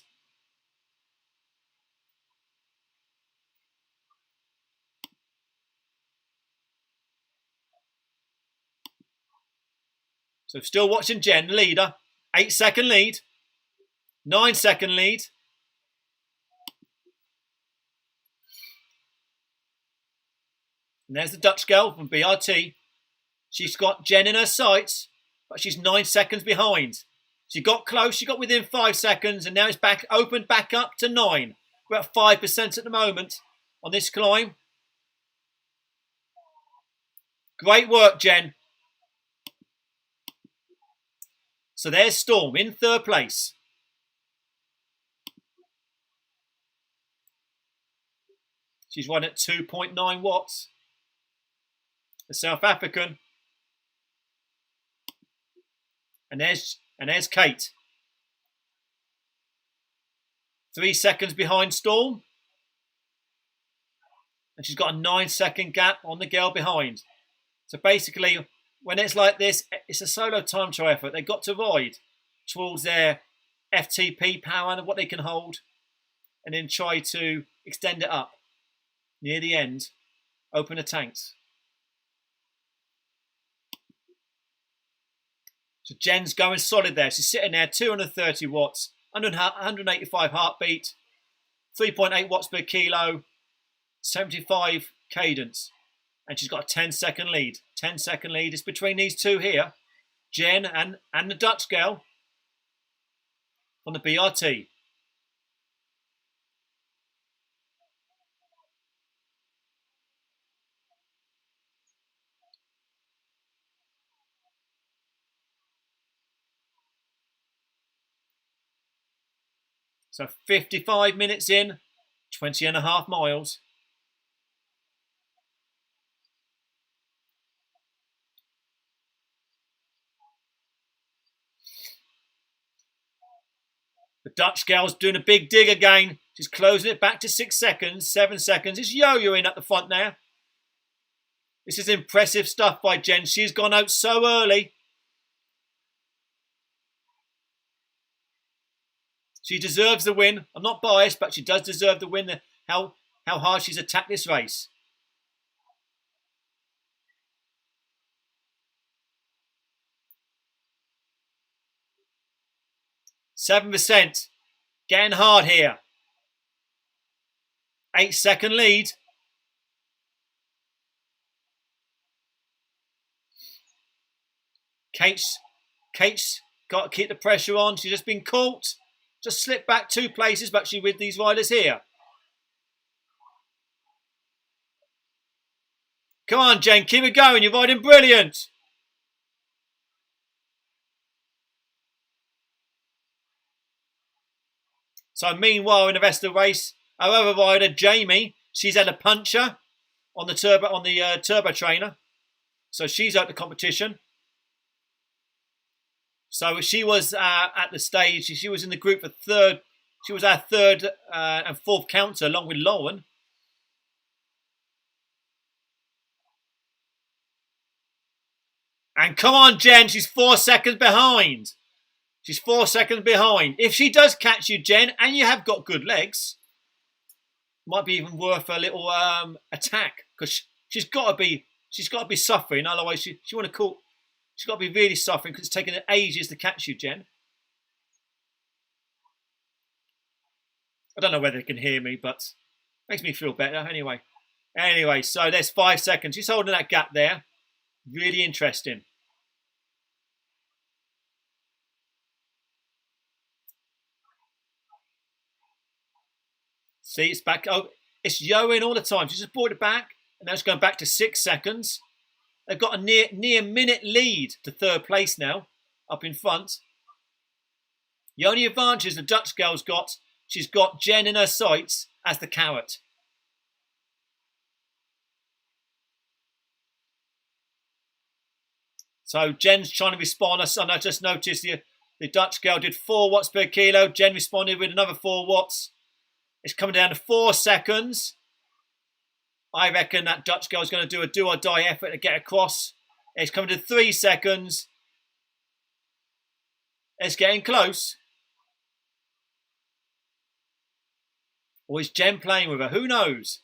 Speaker 1: So still watching Jen, leader. 8-second lead. 9-second lead. And there's the Dutch girl from BRT. She's got Jen in her sights, but she's 9 seconds behind. She got close. She got within 5 seconds, and now it's opened back up to 9. We're at 5% at the moment on this climb. Great work, Jen. So there's Storm in third place. She's run at 2.9 watts. The South African. And there's Kate. 3 seconds behind Storm. And she's got a 9-second gap on the girl behind. So basically, when it's like this, it's a solo time trial effort. They've got to ride towards their FTP power and what they can hold. And then try to extend it up. Near the end, open the tanks. So Jen's going solid there. She's sitting there, 230 watts, 185 heartbeat, 3.8 watts per kilo, 75 cadence. And she's got a 10-second lead. 10-second lead is between these two here, Jen and the Dutch girl on the BRT. So 55 minutes in, 20.5 miles. The Dutch girl's doing a big dig again. She's closing it back to 6 seconds, 7 seconds. It's yo-yoing at the front now. This is impressive stuff by Jen. She's gone out so early. She deserves the win. I'm not biased, but she does deserve the win. How hard she's attacked this race. %. Getting hard here. 8-second lead. Kate's got to keep the pressure on. She's just been caught. Just slipped back 2 places, but she's with these riders here. Come on, Jen, keep it going. You're riding brilliant. So meanwhile, in the rest of the race, our other rider, Jamie, she's had a puncher on the turbo trainer. So she's out the competition. So she was at the stage. She was in the group for third. She was our third and fourth counter along with Lauren. And come on, Jen. She's 4 seconds behind. She's 4 seconds behind. If she does catch you, Jen, and you have got good legs, might be even worth a little attack, because she's got to be suffering. Otherwise, she's got to be really suffering, because it's taken her ages to catch you, Jen. I don't know whether they can hear me, but it makes me feel better anyway. Anyway, so there's 5 seconds. She's holding that gap there. Really interesting. See, it's back. Oh, it's yo-ing all the time. She's just brought it back, and now it's going back to 6 seconds. They've got a near minute lead to third place now, up in front. The only advantage the Dutch girl's got, she's got Jen in her sights as the carrot. So Jen's trying to respond. I just noticed the Dutch girl did 4 watts per kilo. Jen responded with another 4 watts. It's coming down to 4 seconds. I reckon that Dutch girl is going to do a do-or-die effort to get across. It's coming to 3 seconds. It's getting close. Or is Jen playing with her? Who knows?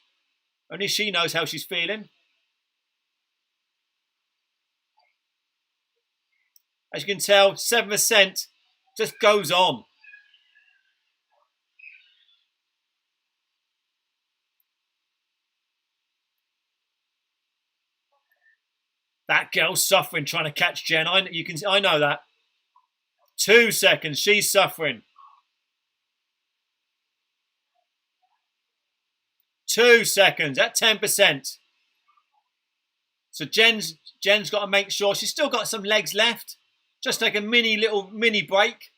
Speaker 1: Only she knows how she's feeling. As you can tell, 7% just goes on. That girl's suffering trying to catch Jen. I know that. 2 seconds. She's suffering. 2 seconds at 10%. So Jen's got to make sure she's still got some legs left. Just take a little mini break.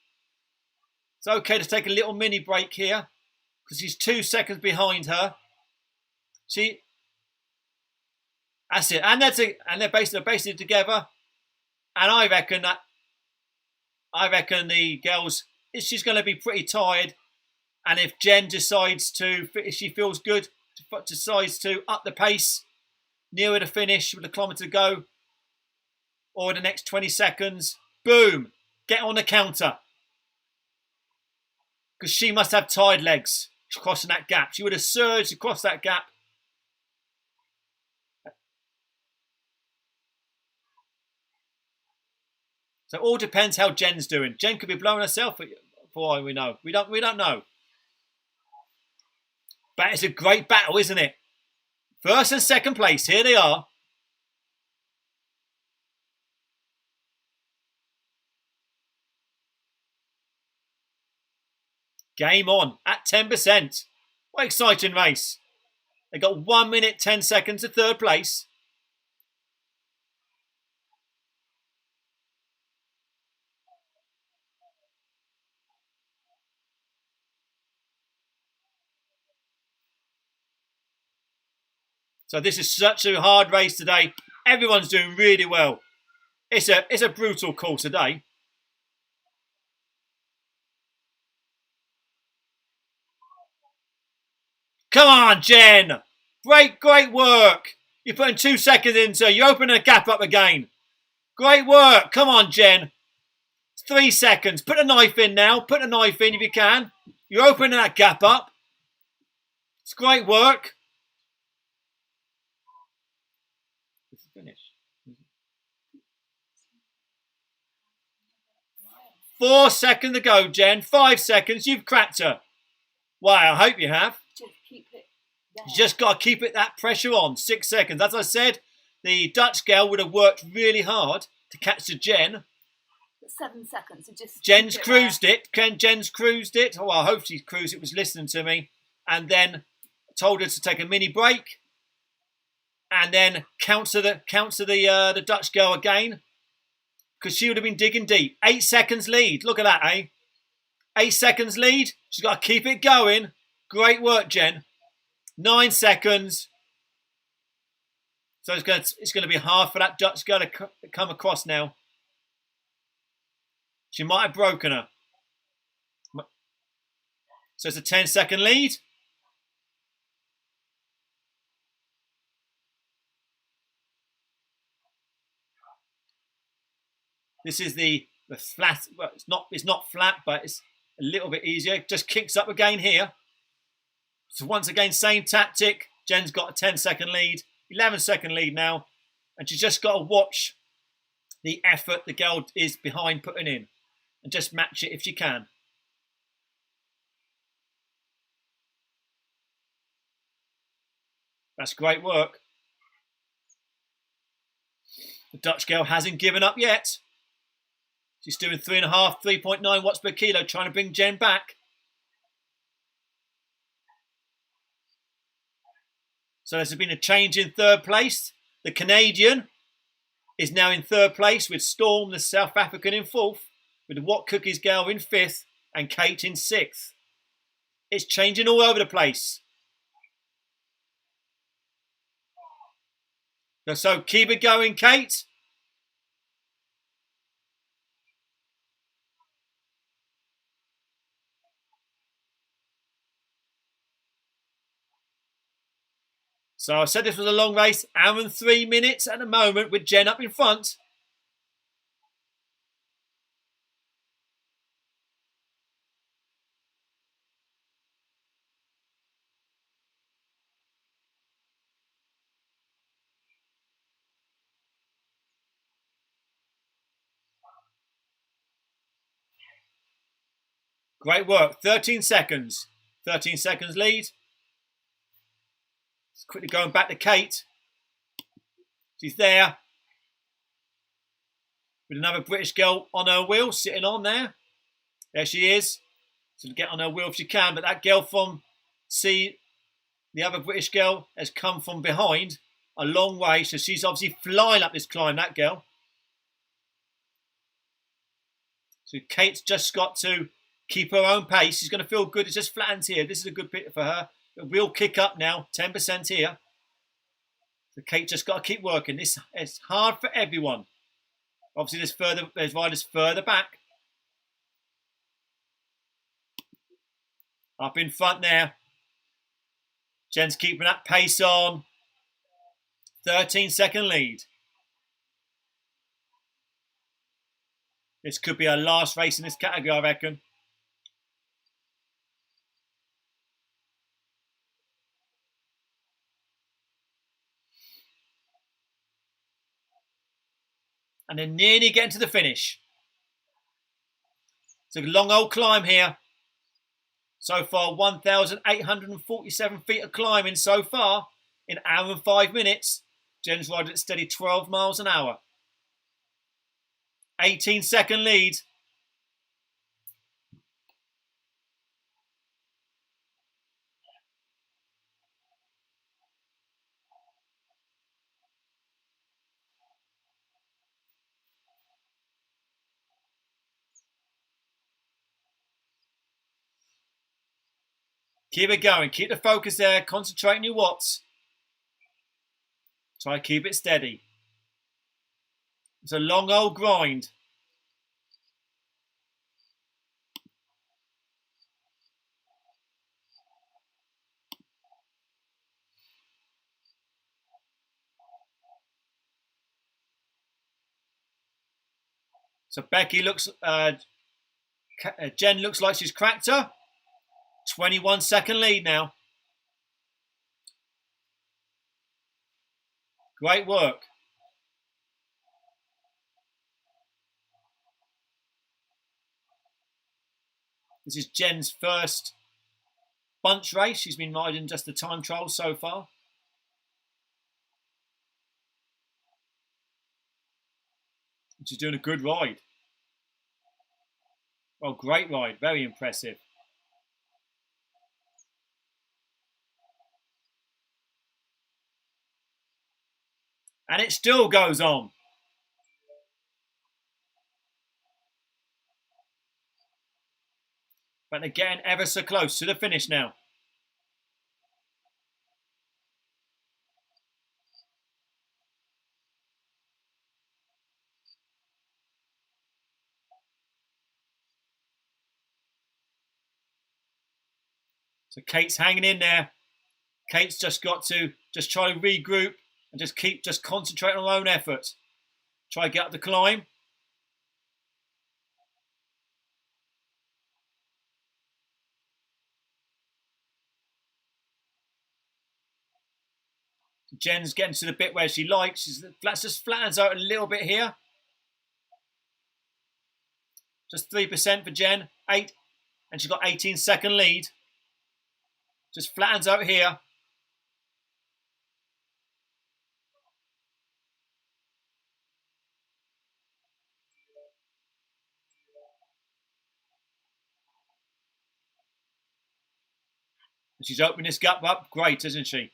Speaker 1: It's okay to take a little mini break here, because she's 2 seconds behind her. That's it, and they're basically together. And I reckon the girls, she's going to be pretty tired. And if Jen decides if she feels good, decides to up the pace nearer the finish with a kilometre to go, or in the next 20 seconds, boom, get on the counter. Because she must have tired legs crossing that gap. She would have surged across that gap. So it all depends how Jen's doing. Jen could be blowing herself for all we know. We don't know. But it's a great battle, isn't it? First and second place, here they are. Game on at 10%. What an exciting race. They got 1 minute, 10 seconds to third place. So this is such a hard race today. Everyone's doing really well. It's a brutal call today. Come on, Jen. Great work. You're putting 2 seconds in, so you're opening a gap up again. Great work. Come on, Jen. 3 seconds. Put a knife in now. Put a knife in if you can. You're opening that gap up. It's great work. This is finished. 4 seconds to go, Jen. 5 seconds. You've cracked her. Wow, I hope you have.
Speaker 2: Just keep it there.
Speaker 1: You just got to keep that pressure on. 6 seconds. As I said, the Dutch girl would have worked really hard to catch the Jen.
Speaker 2: 7 seconds. So just
Speaker 1: Jen's cruised it. Jen's cruised it. Oh, I hope she cruised it. Was listening to me, and then told her to take a mini break, and then counter the Dutch girl again, because she would have been digging deep. 8 seconds lead. Look at that, eh? 8 seconds lead. She's got to keep it going. Great work, Jen. 9 seconds. So it's going to be hard for that Dutch girl to come across now. She might have broken her. So it's a 10-second lead. This is the flat. Well, it's not flat, but it's a little bit easier. Just kicks up again here. So once again, same tactic. Jen's got a 10-second lead, 11-second lead now, and she's just got to watch the effort the girl is behind putting in, and just match it if she can. That's great work. The Dutch girl hasn't given up yet. She's doing 3.5, 3.9 watts per kilo, trying to bring Jen back. So there's been a change in third place. The Canadian is now in third place with Storm, the South African, in fourth, with the What Cookies girl in fifth and Kate in sixth. It's changing all over the place. So keep it going, Kate. So I said this was a long race, hour and 3 minutes at the moment with Jen up in front. Great work, 13 seconds. 13 seconds lead. Quickly going back to Kate. She's there. With another British girl on her wheel, sitting on there. There she is. So to get on her wheel if she can. But that girl from C, the other British girl, has come from behind a long way. So she's obviously flying up this climb, that girl. So Kate's just got to keep her own pace. She's going to feel good. It's just flattens here. This is a good bit for her. A real kick up now, 10% here. So Kate just got to keep working. This is hard for everyone. Obviously, there's riders further back. Up in front there. Jen's keeping that pace on. 13-second lead. This could be our last race in this category, I reckon. And they're nearly getting to the finish. It's a long old climb here. So far, 1,847 feet of climbing so far in an hour and 5 minutes. Jen's riding at steady 12 miles an hour. 18-second lead. Keep it going. Keep the focus there. Concentrate on your watts. Try to keep it steady. It's a long old grind. So Becky looks, Jen looks like she's cracked her. 21-second lead now. Great work. This is Jen's first bunch race. She's been riding just the time trial so far. She's doing a good ride. Well, great ride. Very impressive. And it still goes on. But they're getting ever so close to the finish now. So Kate's hanging in there. Kate's just got to try to regroup and just concentrate on her own effort. Try to get up the climb. Jen's getting to the bit where she likes. She's just flattens out a little bit here. Just 3% for Jen. 8. And she's got 18-second lead. Just flattens out here. And she's opening this gap up. Great, isn't she?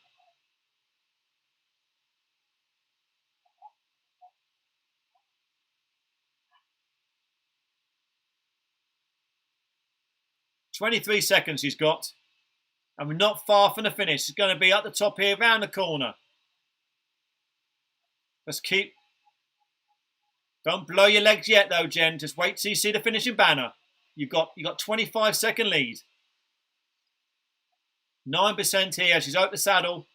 Speaker 1: "23 seconds she's got. And we're not far from the finish. She's going to be at the top here, round the corner. Just keep... Don't blow your legs yet, though, Jen. Just wait till you see the finishing banner. You've got 25-second lead. 9% here. She's out the saddle.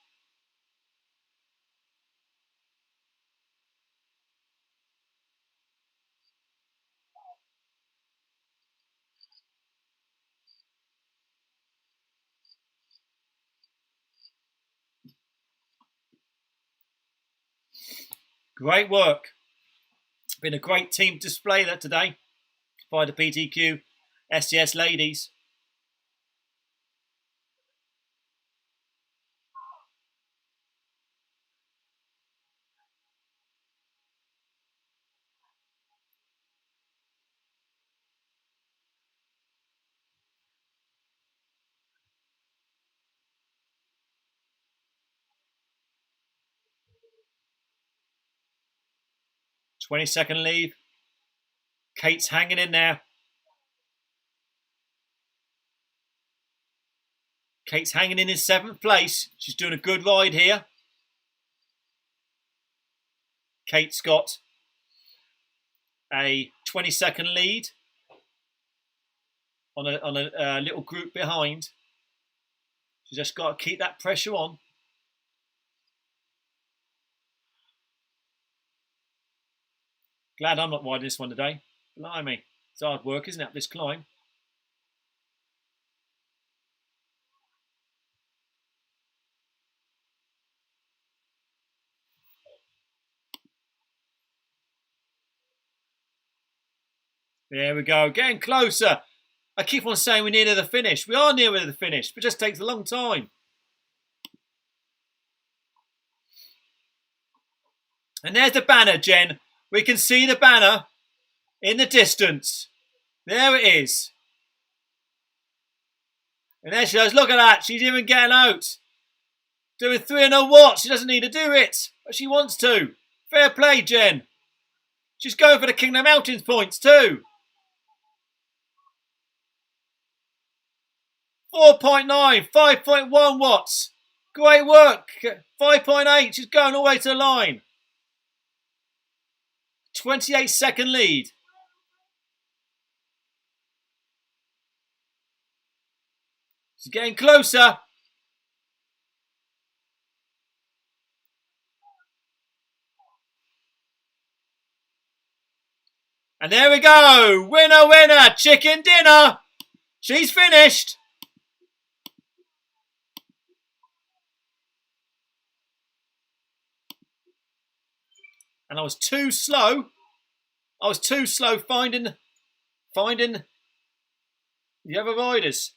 Speaker 1: Great work. Been a great team display that today by the PDQ SAS ladies. "20-second lead. Kate's hanging in there. Kate's hanging in 7th place. She's doing a good ride here. Kate's got a 20-second lead on a little group behind. She's just got to keep that pressure on. Glad I'm not riding this one today. Blimey, it's hard work, isn't it, this climb? There we go, getting closer. I keep on saying we're near to the finish. We are nearer to the finish, but it just takes a long time. And there's the banner, Jen. We can see the banner in the distance. There it is. And there she goes. Look at that. She's even getting out. Doing 300 watts. She doesn't need to do it, but she wants to. Fair play, Jen. She's going for the King of the Mountains points too. 4.9, 5.1 watts. Great work. 5.8. She's going all the way to the line. 28-second lead. She's getting closer. And there we go. Winner, winner, chicken dinner. She's finished. And I was too slow. I was too slow finding the other riders.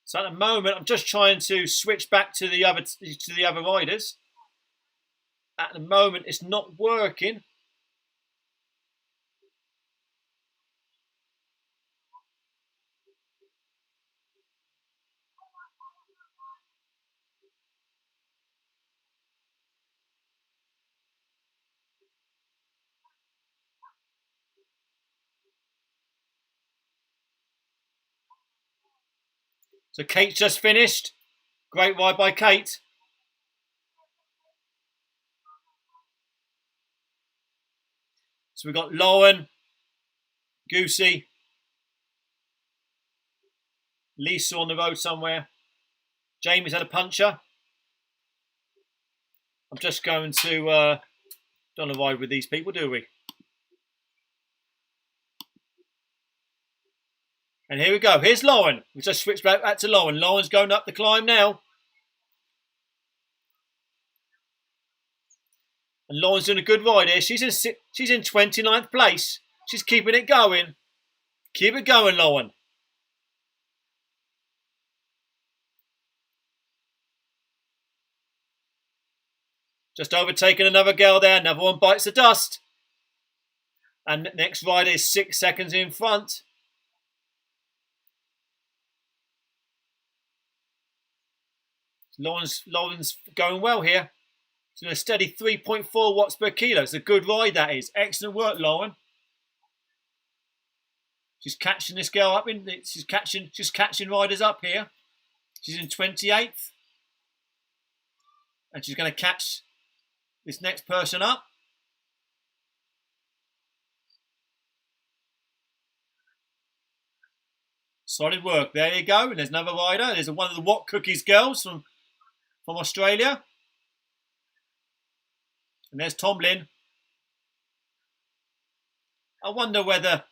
Speaker 1: So at the moment, I'm just trying to switch back to the other riders. At the moment, it's not working. So Kate's just finished. Great ride by Kate. So we've got Lauren, Goosey, Lisa on the road somewhere. Jamie's had a puncher. I'm just going to don't ride with these people, do we? And here we go. Here's Lauren. We've just switched back to Lauren. Lauren's going up the climb now. And Lauren's doing a good ride here. She's in 29th place. She's keeping it going. Keep it going, Lauren. Just overtaking another girl there. Another one bites the dust. And next rider is 6 seconds in front. Lauren's going well here. It's in a steady 3.4 watts per kilo. It's a good ride, that is. Excellent work, Lauren. She's catching this girl up in. She's catching riders up here. She's in 28th, and she's going to catch this next person up. Solid work. There you go. And there's another rider. There's one of the What Cookies girls from Australia. And there's Tomlin. I wonder whether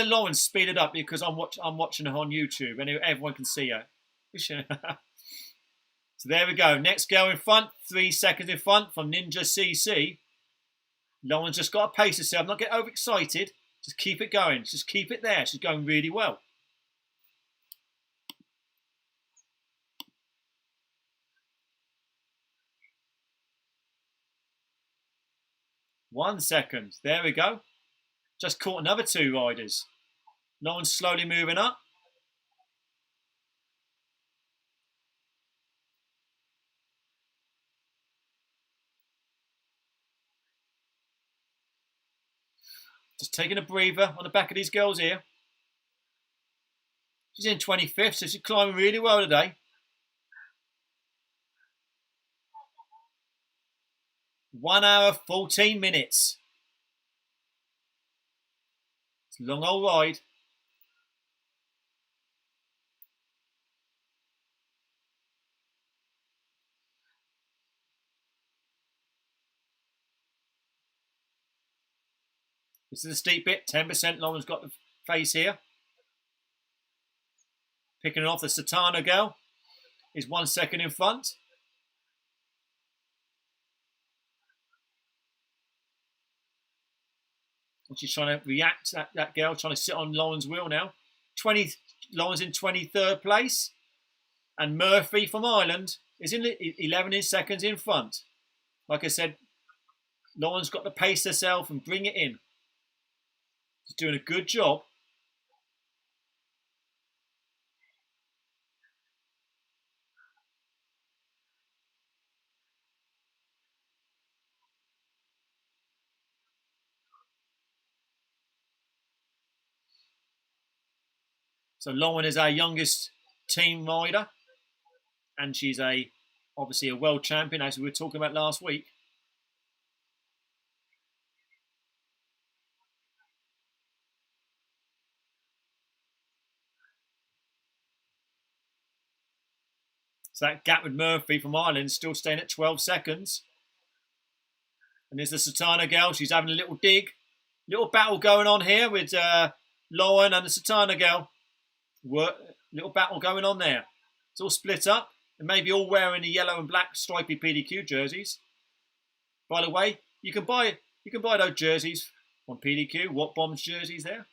Speaker 1: Lauren's speeded up because I'm watching her on YouTube and everyone can see her. So there we go. Next girl in front, 3 seconds in front from Ninja CC. Lauren's just got to pace herself. Not get overexcited. Just keep it going. Just keep it there. She's going really well. One second. There we go. Just caught another two riders. Lauren's slowly moving up. Just taking a breather on the back of these girls here. She's in 25th, so she's climbing really well today. 1 hour, 14 minutes. It's a long old ride. This is a steep bit, 10%. Lauren's got the face here. Picking off the Satana girl is 1 second in front. And she's trying to react, that girl, trying to sit on Lauren's wheel now. Lauren's in 23rd place. And Murphy from Ireland is in 11 seconds in front. Like I said, Lauren's got to pace herself and bring it in. She's doing a good job. So Lauren is our youngest team rider, and she's obviously a world champion, as we were talking about last week. So that gap with Murphy from Ireland still staying at 12 seconds. And there's the Satana girl. She's having a little dig. Little battle going on here with Lauren and the Satana girl. Little battle going on there. It's all split up. And maybe all wearing the yellow and black stripy PDQ jerseys. By the way, you can buy those jerseys on PDQ. What Bombs jerseys there.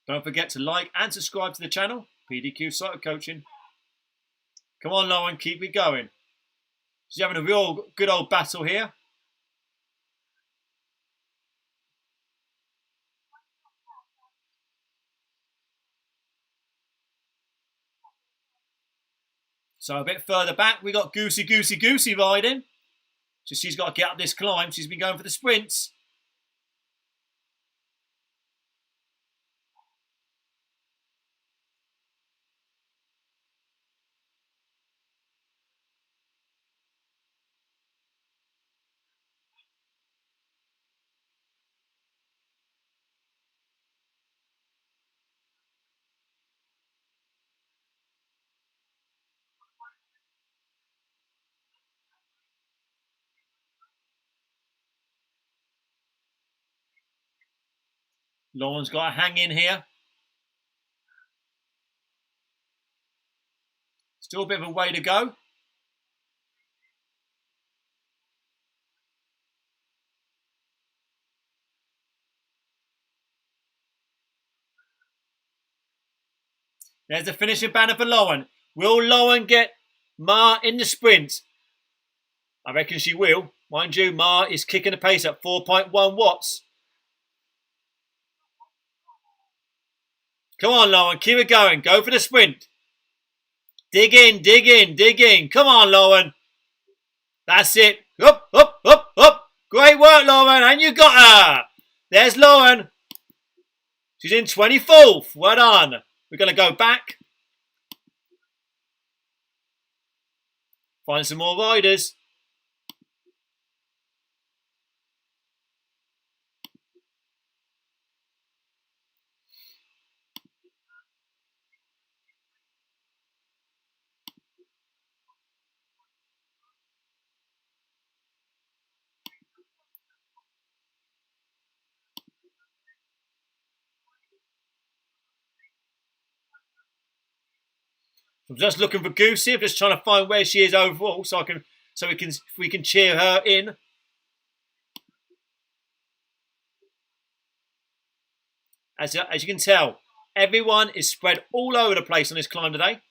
Speaker 1: Don't forget to like and subscribe to the channel, PDQ Cycle Coaching. Come on, Lauren, keep it going. She's having a real good old battle here. So a bit further back, we got Goosey riding. So she's got to get up this climb. She's been going for the sprints. Lauren's got to hang in here. Still a bit of a way to go. There's the finishing banner for Lauren. Will Lauren get Ma in the sprint? I reckon she will. Mind you, Ma is kicking the pace at 4.1 watts. Come on, Lauren, keep it going. Go for the sprint. Dig in, dig in, dig in. Come on, Lauren. That's it. Up, up, up, up. Great work, Lauren. And you got her. There's Lauren. She's in 24th. Well done. We're going to go back. Find some more riders. I'm just looking for Goosey. I'm just trying to find where she is overall, so we can cheer her in. As you can tell, everyone is spread all over the place on this climb today.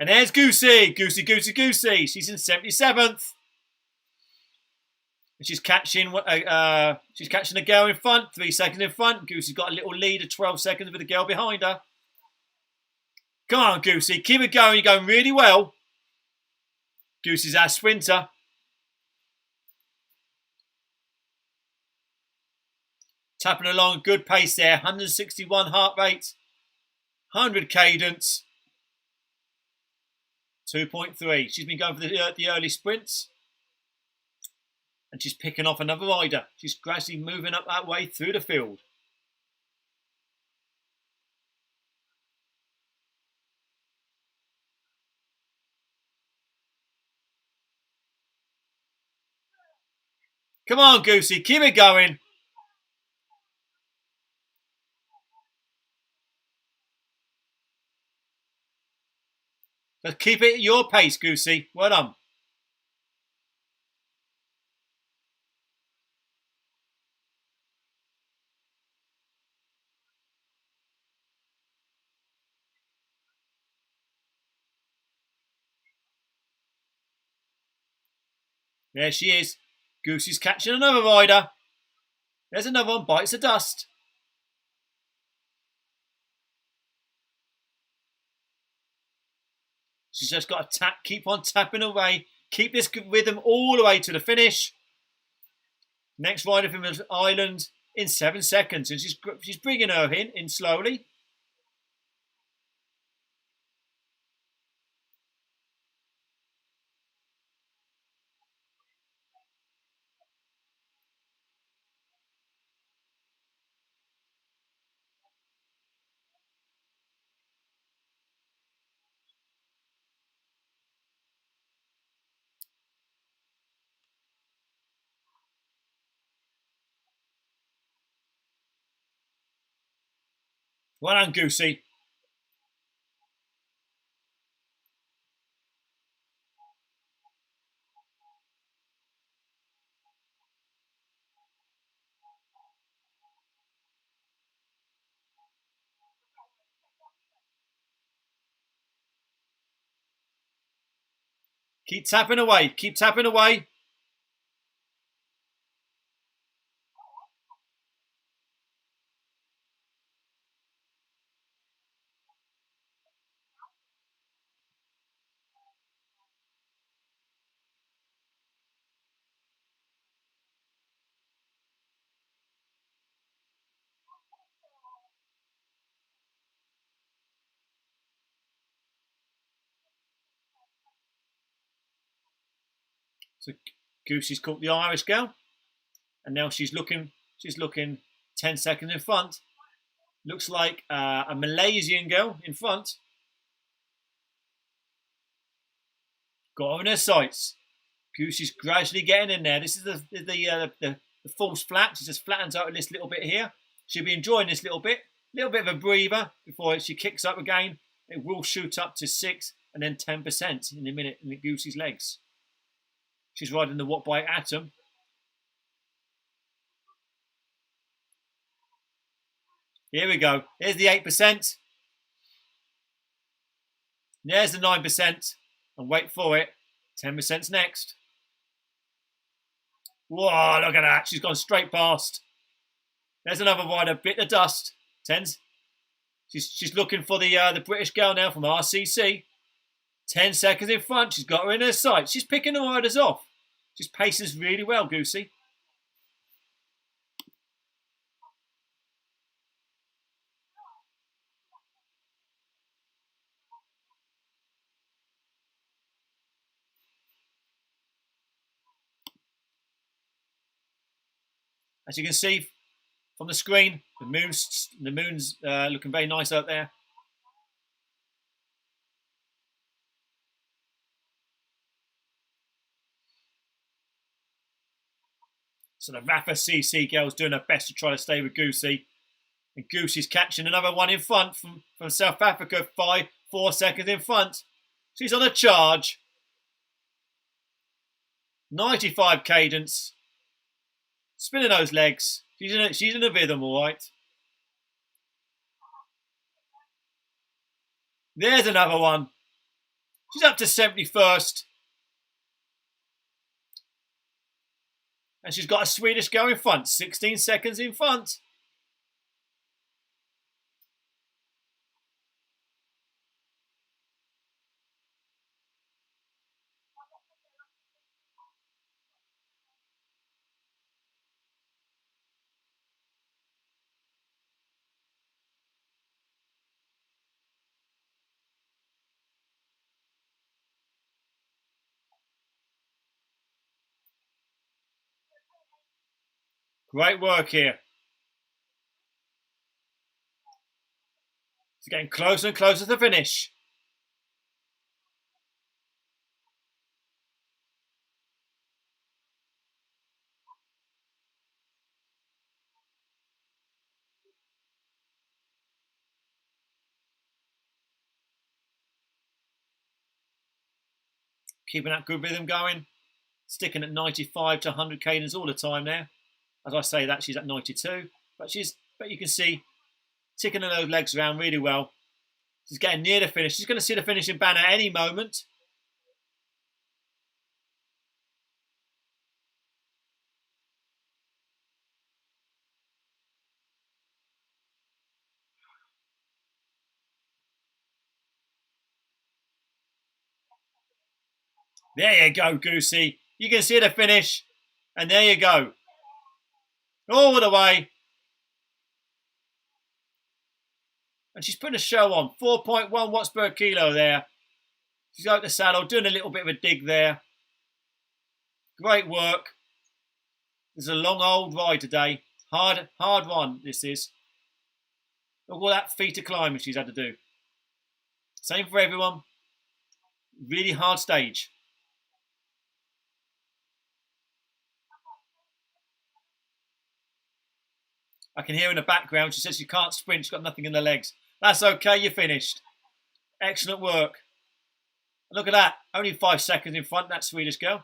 Speaker 1: And there's Goosey. Goosey. She's in 77th. And she's catching a girl in front, 3 seconds in front. Goosey's got a little lead of 12 seconds with the girl behind her. Come on, Goosey. Keep it going. You're going really well. Goosey's our sprinter. Tapping along a good pace there. 161 heart rate. 100 cadence. 2.3. She's been going for the early sprints. And she's picking off another rider. She's gradually moving up that way through the field. Come on, Goosey. Keep it going. Just keep it at your pace, Goosey. Well done. There she is. Goosey's catching another rider. There's another one, bites the dust. She's just got to tap, keep on tapping away. Keep this rhythm all the way to the finish. Next rider from the island in 7 seconds. And she's bringing her in slowly. Well done, Goosey. Keep tapping away. Keep tapping away. So Goosey's caught the Irish girl. And now she's looking 10 seconds in front. Looks like a Malaysian girl in front. Got her in her sights. Goosey's gradually getting in there. This is the false flat. She just flattens out this little bit here. She'll be enjoying this little bit of a breather before she kicks up again. It will shoot up to 6 and then 10% in a minute in the Goosey's legs. She's riding the Watt by Atom. Here we go. Here's the 8%. There's the 9%. And wait for it. 10%'s next. Whoa, look at that. She's gone straight past. There's another rider. Bit of dust. 10's. She's looking for the British girl now from RCC. 10 seconds in front. She's got her in her sights. She's picking the riders off. She's paces really well, Goosey. As you can see from the screen, the moon's looking very nice out there. So the Rafa CC girl's doing her best to try to stay with Goosey. And Goosey's catching another one in front from South Africa, 4 seconds in front. She's on a charge. 95 cadence. Spinning those legs. She's in a rhythm, all right. There's another one. She's up to 71st. And she's got a Swedish girl in front. 16 seconds in front. Great work here. It's getting closer and closer to the finish. Keeping that good rhythm going. Sticking at 95 to 100 cadence all the time there. As I say that, she's at 92. But you can see, ticking those legs around really well. She's getting near the finish. She's going to see the finishing banner any moment. There you go, Goosey. You can see the finish. And there you go. All the way. And she's putting a show on. 4.1 watts per kilo there. She's out the saddle, doing a little bit of a dig there. Great work. This is a long old ride today. Hard one, this is. Look at all that feet of climbing she's had to do. Same for everyone. Really hard stage. I can hear in the background, she says she can't sprint, she's got nothing in the legs. That's okay, you're finished. Excellent work. Look at that, only 5 seconds in front, that Swedish girl.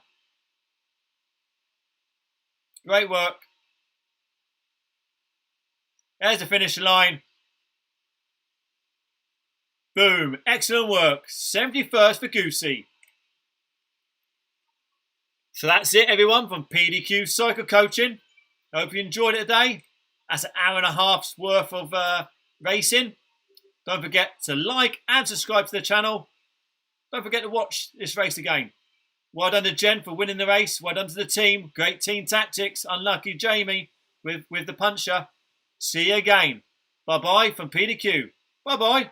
Speaker 1: Great work. There's the finish line. Boom, excellent work. 71st for Goosey. So that's it, everyone, from PDQ Cycle Coaching. I hope you enjoyed it today. That's an hour and a half's worth of racing. Don't forget to like and subscribe to the channel. Don't forget to watch this race again. Well done to Jen for winning the race. Well done to the team. Great team tactics. Unlucky Jamie with the puncher. See you again. Bye-bye from PDQ. Bye-bye.